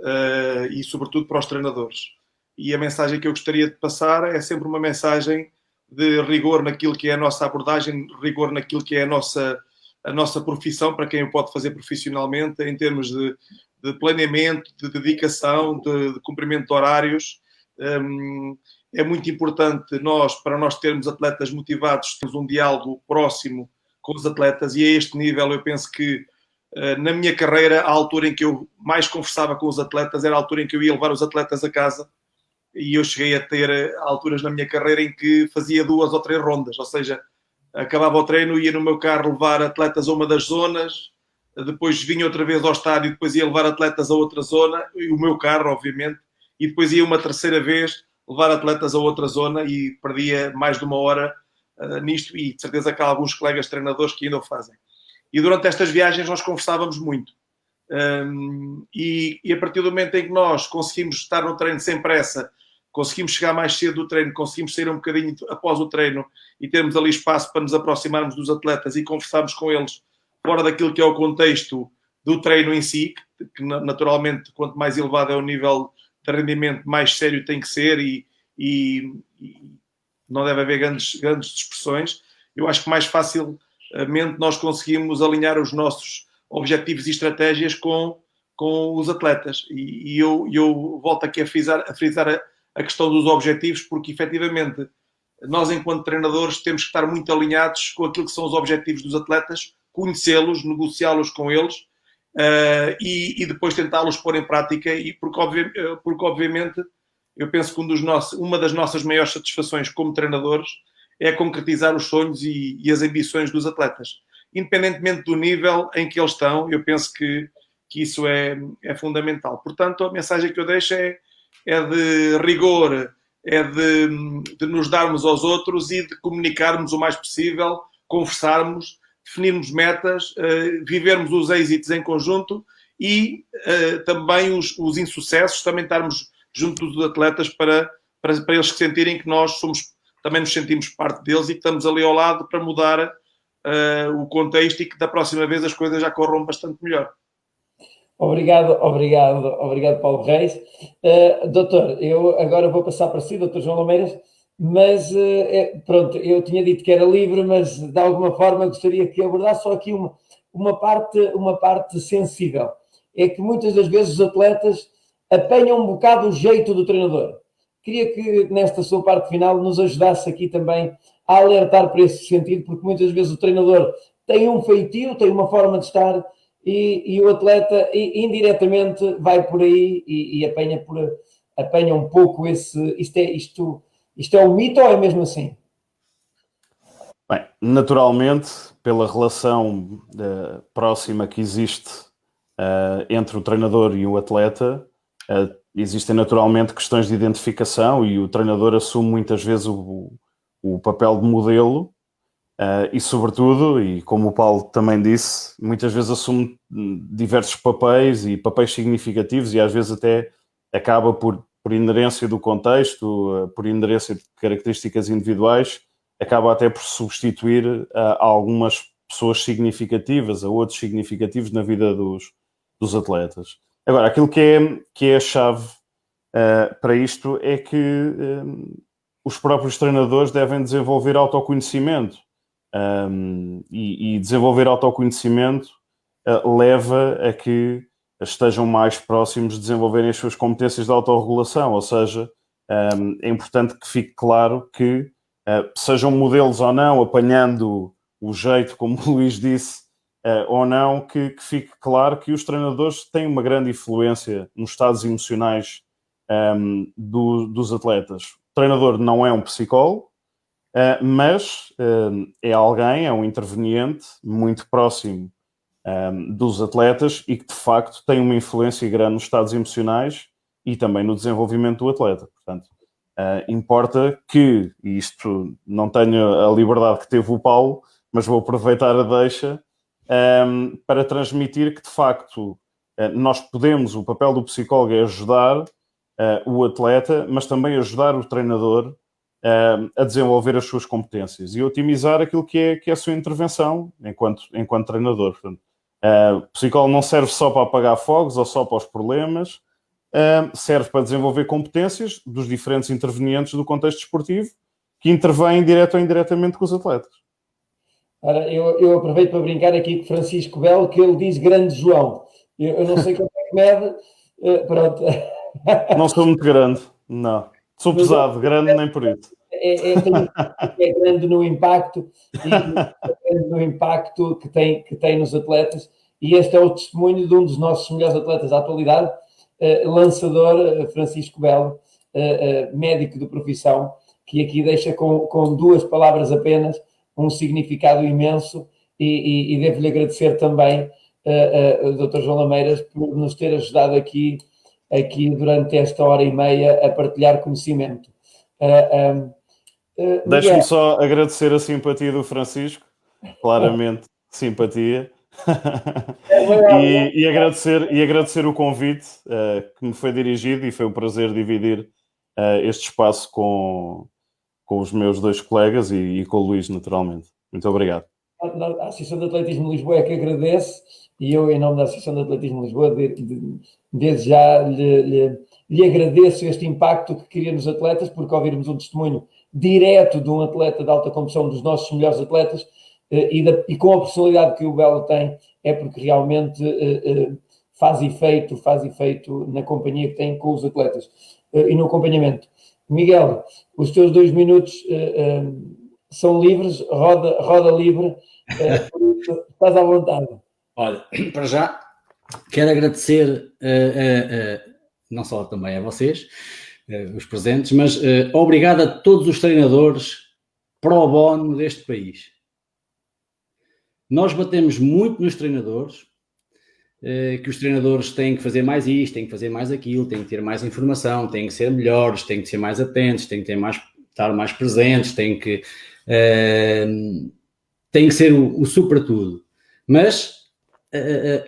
[SPEAKER 5] e sobretudo para os treinadores. E a mensagem que eu gostaria de passar é sempre uma mensagem de rigor naquilo que é a nossa abordagem, rigor naquilo que é a nossa profissão, para quem o pode fazer profissionalmente, em termos de planeamento, de dedicação, de cumprimento de horários. É muito importante para nós termos atletas motivados, termos um diálogo próximo com os atletas, e a este nível eu penso que na minha carreira, a altura em que eu mais conversava com os atletas era a altura em que eu ia levar os atletas a casa, e eu cheguei a ter alturas na minha carreira em que fazia 2 ou 3 rondas, ou seja, acabava o treino, ia no meu carro levar atletas a uma das zonas, depois vinha outra vez ao estádio, depois ia levar atletas a outra zona, e o meu carro, obviamente, e depois ia uma terceira vez levar atletas a outra zona, e perdia mais de 1 hora nisto, e de certeza que há alguns colegas treinadores que ainda o fazem. E durante estas viagens nós conversávamos muito. E a partir do momento em que nós conseguimos estar no treino sem pressa, conseguimos chegar mais cedo do treino, conseguimos sair um bocadinho após o treino e termos ali espaço para nos aproximarmos dos atletas e conversarmos com eles fora daquilo que é o contexto do treino em si, que naturalmente quanto mais elevado é o nível de rendimento, mais sério tem que ser e não deve haver grandes dispersões. Eu acho que mais facilmente nós conseguimos alinhar os nossos objetivos e estratégias com os atletas. E eu volto aqui a frisar a questão dos objetivos, porque efetivamente nós, enquanto treinadores, temos que estar muito alinhados com aquilo que são os objetivos dos atletas, conhecê-los, negociá-los com eles e depois tentá-los pôr em prática, porque obviamente eu penso que uma das nossas maiores satisfações como treinadores é concretizar os sonhos e as ambições dos atletas. Independentemente do nível em que eles estão, eu penso que isso é fundamental. Portanto, a mensagem que eu deixo é de rigor, é de nos darmos aos outros e de comunicarmos o mais possível, conversarmos, definirmos metas, vivermos os êxitos em conjunto e também os insucessos, também estarmos junto dos atletas para eles sentirem que nós também nos sentimos parte deles e que estamos ali ao lado para mudar o contexto e que da próxima vez as coisas já corram bastante melhor.
[SPEAKER 2] Obrigado, Paulo Reis. Doutor, eu agora vou passar para si, doutor João Lameiras, mas pronto, eu tinha dito que era livre, mas de alguma forma gostaria que abordasse só aqui uma parte sensível. É que muitas das vezes os atletas apanham um bocado o jeito do treinador. Queria que nesta sua parte final nos ajudasse aqui também a alertar para esse sentido, porque muitas vezes o treinador tem um feitio, tem uma forma de estar e o atleta indiretamente vai por aí e apanha um pouco isto é um mito ou é mesmo assim?
[SPEAKER 3] Bem, naturalmente, pela relação próxima que existe entre o treinador e o atleta, existem naturalmente questões de identificação e o treinador assume muitas vezes o papel de modelo e sobretudo, e como o Paulo também disse, muitas vezes assume diversos papéis e papéis significativos e às vezes até acaba por inerência do contexto, por inerência de características individuais, acaba até por substituir a algumas pessoas significativas, a outros significativos na vida dos atletas. Agora, aquilo que é a chave para isto é que os próprios treinadores devem desenvolver autoconhecimento e desenvolver autoconhecimento leva a que estejam mais próximos de desenvolverem as suas competências de autorregulação, ou seja, é importante que fique claro que, sejam modelos ou não, apanhando o jeito, como o Luís disse, ou não, que fique claro que os treinadores têm uma grande influência nos estados emocionais dos atletas. O treinador não é um psicólogo, mas é alguém, é um interveniente muito próximo dos atletas e que de facto tem uma influência grande nos estados emocionais e também no desenvolvimento do atleta. Portanto, importa que, e isto não tenho a liberdade que teve o Paulo, mas vou aproveitar a deixa para transmitir que de facto nós podemos, o papel do psicólogo é ajudar o atleta, mas também ajudar o treinador a desenvolver as suas competências e otimizar aquilo que é a sua intervenção enquanto treinador. Portanto, o psicólogo não serve só para apagar fogos ou só para os problemas, serve para desenvolver competências dos diferentes intervenientes do contexto desportivo que intervêm direto ou indiretamente com os atletas.
[SPEAKER 2] Ora, eu aproveito para brincar aqui com Francisco Belo, que ele diz grande João. Eu não sei como é que mede, pronto.
[SPEAKER 3] Não sou muito grande, não. Sou pesado, grande nem por isso.
[SPEAKER 2] É grande no impacto e é grande no impacto que tem nos atletas, e este é o testemunho de um dos nossos melhores atletas da atualidade, lançador Francisco Belo, médico de profissão, que aqui deixa com duas palavras apenas um significado imenso, e devo-lhe agradecer também Dr. João Lameiras por nos ter ajudado aqui durante esta hora e meia a partilhar conhecimento.
[SPEAKER 3] Deixe-me só agradecer a simpatia do Francisco, claramente simpatia, e agradecer o convite que me foi dirigido, e foi um prazer dividir este espaço com os meus dois colegas e com o Luís, naturalmente. Muito obrigado.
[SPEAKER 2] A Associação de Atletismo de Lisboa é que agradece, e eu, em nome da Associação de Atletismo de Lisboa, desde já lhe agradeço este impacto que cria nos atletas, porque ao ouvirmos um testemunho direto de um atleta de alta competição, dos nossos melhores atletas, e com a personalidade que o Belo tem, é porque realmente faz efeito na companhia que tem com os atletas e no acompanhamento. Miguel, os teus 2 minutos são livres, roda livre, estás à vontade.
[SPEAKER 4] Olha, para já quero agradecer não só também a vocês, os presentes, mas obrigado a todos os treinadores pro bono deste país. Nós batemos muito nos treinadores, que os treinadores têm que fazer mais isto, têm que fazer mais aquilo, têm que ter mais informação, têm que ser melhores, têm que ser mais atentos, têm que estar mais presentes, têm que ser o supra-tudo. Mas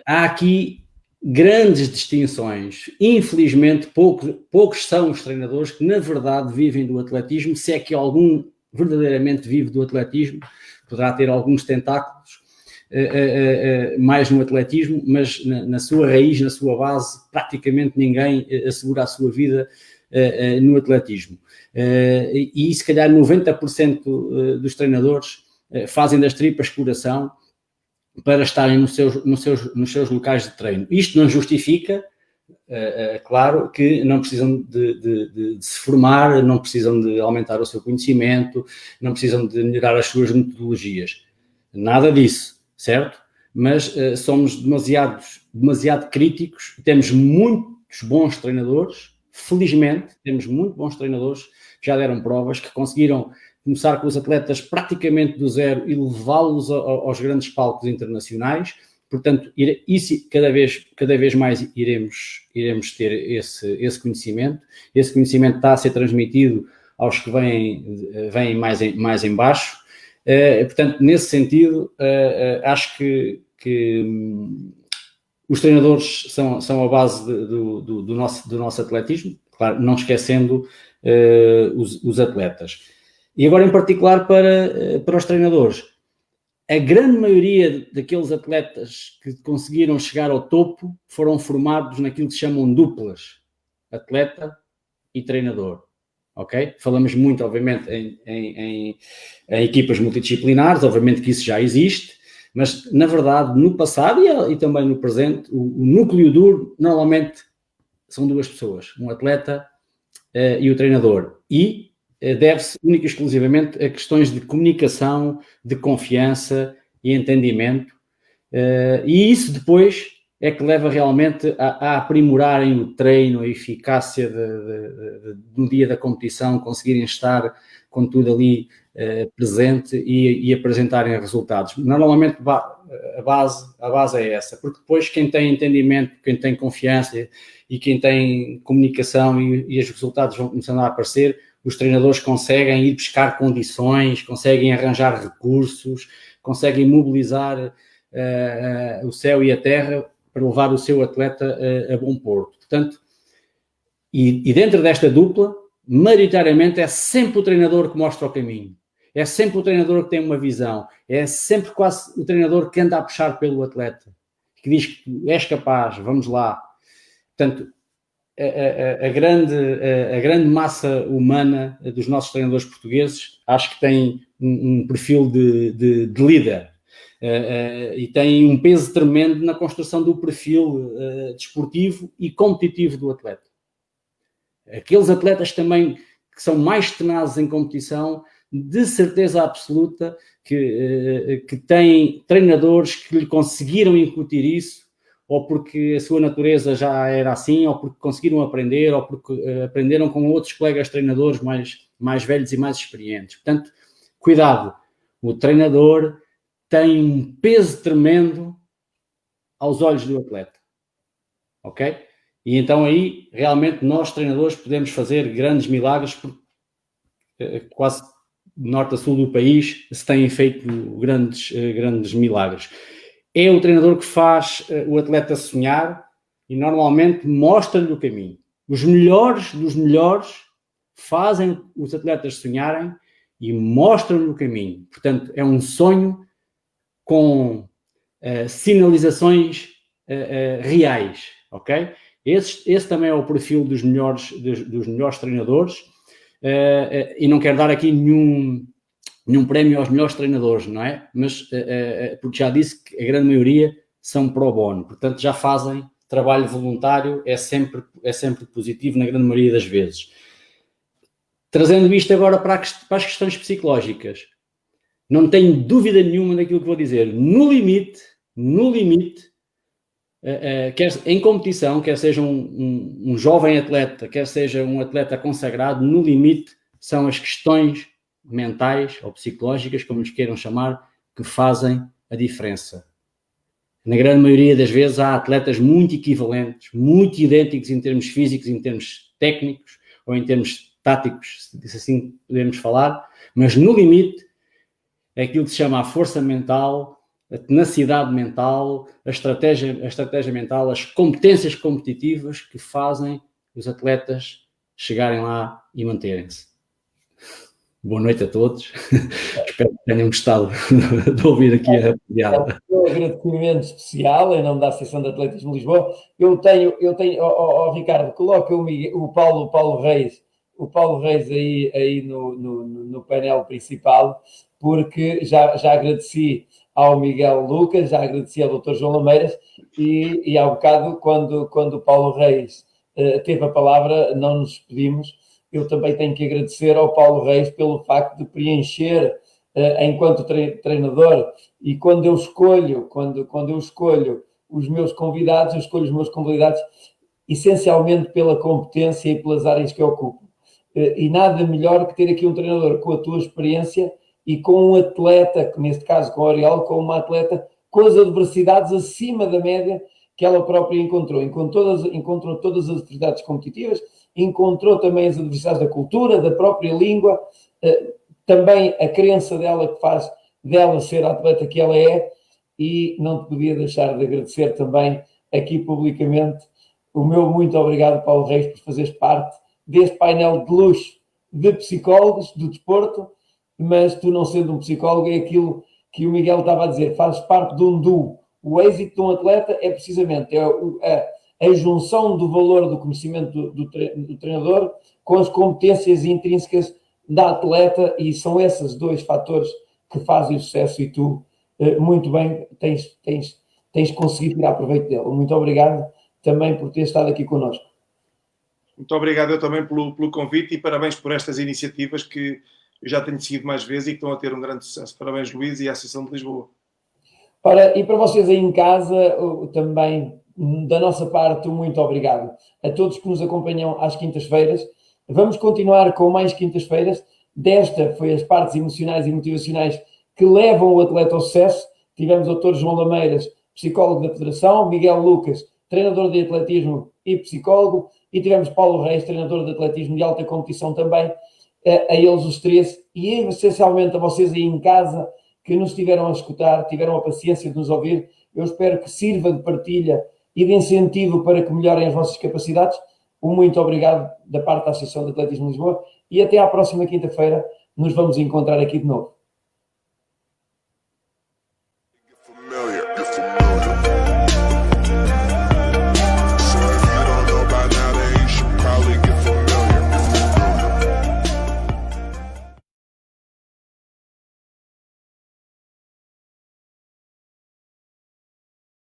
[SPEAKER 4] há aqui grandes distinções. Infelizmente, poucos são os treinadores que, na verdade, vivem do atletismo. Se é que algum verdadeiramente vive do atletismo, poderá ter alguns tentáculos mais no atletismo, mas na sua raiz, na sua base, praticamente ninguém assegura a sua vida no atletismo. E se calhar 90% dos treinadores fazem das tripas coração para estarem nos seus locais de treino. Isto não justifica, claro, que não precisam de se formar, não precisam de aumentar o seu conhecimento, não precisam de melhorar as suas metodologias. Nada disso, certo? Mas somos demasiado críticos. Temos muitos bons treinadores, felizmente, temos muito bons treinadores que já deram provas, que conseguiram começar com os atletas praticamente do zero e levá-los aos grandes palcos internacionais. Portanto, isso cada vez mais iremos ter esse conhecimento. Esse conhecimento está a ser transmitido aos que vêm mais em baixo. Portanto, nesse sentido, acho que os treinadores são a base do nosso atletismo, claro, não esquecendo os atletas. E agora, em particular, para os treinadores, a grande maioria daqueles atletas que conseguiram chegar ao topo foram formados naquilo que se chamam duplas, atleta e treinador. Ok? Falamos muito, obviamente, em equipas multidisciplinares, obviamente que isso já existe, Mas, na verdade, no passado e também no presente, o núcleo duro normalmente são duas pessoas, um atleta e o treinador. E deve-se única e exclusivamente a questões de comunicação, de confiança e entendimento. E isso depois é que leva realmente a aprimorarem o treino, a eficácia no dia da competição, conseguirem estar com tudo ali presente e apresentarem resultados. Normalmente a base é essa, porque depois quem tem entendimento, quem tem confiança e quem tem comunicação e os resultados vão começando a aparecer, os treinadores conseguem ir buscar condições, conseguem arranjar recursos, conseguem mobilizar o céu e a terra para levar o seu atleta a bom porto. Portanto, e dentro desta dupla, maioritariamente é sempre o treinador que mostra o caminho. É sempre o treinador que tem uma visão. É sempre quase o treinador que anda a puxar pelo atleta. Que diz que és capaz, vamos lá. Portanto, a grande massa humana dos nossos treinadores portugueses acho que tem um perfil de líder. E tem um peso tremendo na construção do perfil desportivo e competitivo do atleta. Aqueles atletas também que são mais tenazes em competição, de certeza absoluta que têm treinadores que lhe conseguiram incutir isso, ou porque a sua natureza já era assim, ou porque conseguiram aprender, ou porque aprenderam com outros colegas treinadores mais velhos e mais experientes. Portanto, cuidado, o treinador tem um peso tremendo aos olhos do atleta, ok? E então aí, realmente, nós treinadores podemos fazer grandes milagres, porque quase de norte a sul do país se têm feito grandes milagres. É o treinador que faz o atleta sonhar e normalmente mostra-lhe o caminho. Os melhores dos melhores fazem os atletas sonharem e mostram-lhe o caminho. Portanto, é um sonho com sinalizações reais, ok? Esse também é o perfil dos melhores treinadores, e não quero dar aqui nenhum prémio aos melhores treinadores, não é? Mas, porque já disse que a grande maioria são pro bono, portanto já fazem trabalho voluntário, é sempre positivo na grande maioria das vezes. Trazendo isto agora para as questões psicológicas, não tenho dúvida nenhuma daquilo que vou dizer. No limite, quer em competição, quer seja um jovem atleta, quer seja um atleta consagrado, no limite são as questões mentais ou psicológicas, como lhes queiram chamar, que fazem a diferença. Na grande maioria das vezes há atletas muito equivalentes, muito idênticos em termos físicos, em termos técnicos ou em termos táticos, se assim podemos falar, mas no limite é aquilo que se chama a força mental, a tenacidade mental, a estratégia mental, as competências competitivas que fazem os atletas chegarem lá e manterem-se. Boa noite a todos. Espero que tenham gostado de ouvir aqui a piada.
[SPEAKER 2] Um agradecimento especial em nome da Associação de Atletismo de Lisboa. Eu tenho, Ricardo, coloca o Paulo Reis aí no painel principal, porque já agradeci ao Miguel Lucas, já agradeci ao Dr. João Lameiras e há bocado, quando o Paulo Reis teve a palavra, não nos despedimos. Eu também tenho que agradecer ao Paulo Reis pelo facto de preencher enquanto treinador, e quando eu escolho os meus convidados, eu escolho os meus convidados essencialmente pela competência e pelas áreas que ocupam. E nada melhor que ter aqui um treinador com a tua experiência e com um atleta, neste caso com o Oriol, com uma atleta com as adversidades acima da média que ela própria encontrou. Encontrou todas as adversidades competitivas, encontrou também as adversidades da cultura, da própria língua, também a crença dela que faz dela ser a atleta que ela é, e não te podia deixar de agradecer também aqui publicamente o meu muito obrigado, Paulo Reis, por fazeres parte deste painel de luxo de psicólogos do desporto, mas tu não sendo um psicólogo é aquilo que o Miguel estava a dizer, fazes parte de um duo. O êxito de um atleta é precisamente a junção do valor do conhecimento do treinador com as competências intrínsecas da atleta, e são esses dois fatores que fazem o sucesso, e tu muito bem, tens conseguido tirar proveito dele. Muito obrigado também por ter estado aqui connosco.
[SPEAKER 5] Muito obrigado eu também pelo convite e parabéns por estas iniciativas que eu já tenho seguido mais vezes e que estão a ter um grande sucesso. Parabéns, Luís, e à Associação de Lisboa.
[SPEAKER 2] Ora, e para vocês aí em casa, também, da nossa parte, muito obrigado. A todos que nos acompanham às quintas-feiras. Vamos continuar com mais quintas-feiras. Desta foi as partes emocionais e motivacionais que levam o atleta ao sucesso. Tivemos o Dr. João Lameiras, psicólogo da Federação, Miguel Lucas, treinador de atletismo e psicólogo, e tivemos Paulo Reis, treinador de atletismo de alta competição também, a eles os três, e essencialmente a vocês aí em casa que nos tiveram a escutar, tiveram a paciência de nos ouvir. Eu espero que sirva de partilha e de incentivo para que melhorem as vossas capacidades. Um muito obrigado da parte da Associação de Atletismo de Lisboa e até à próxima quinta-feira nos vamos encontrar aqui de novo.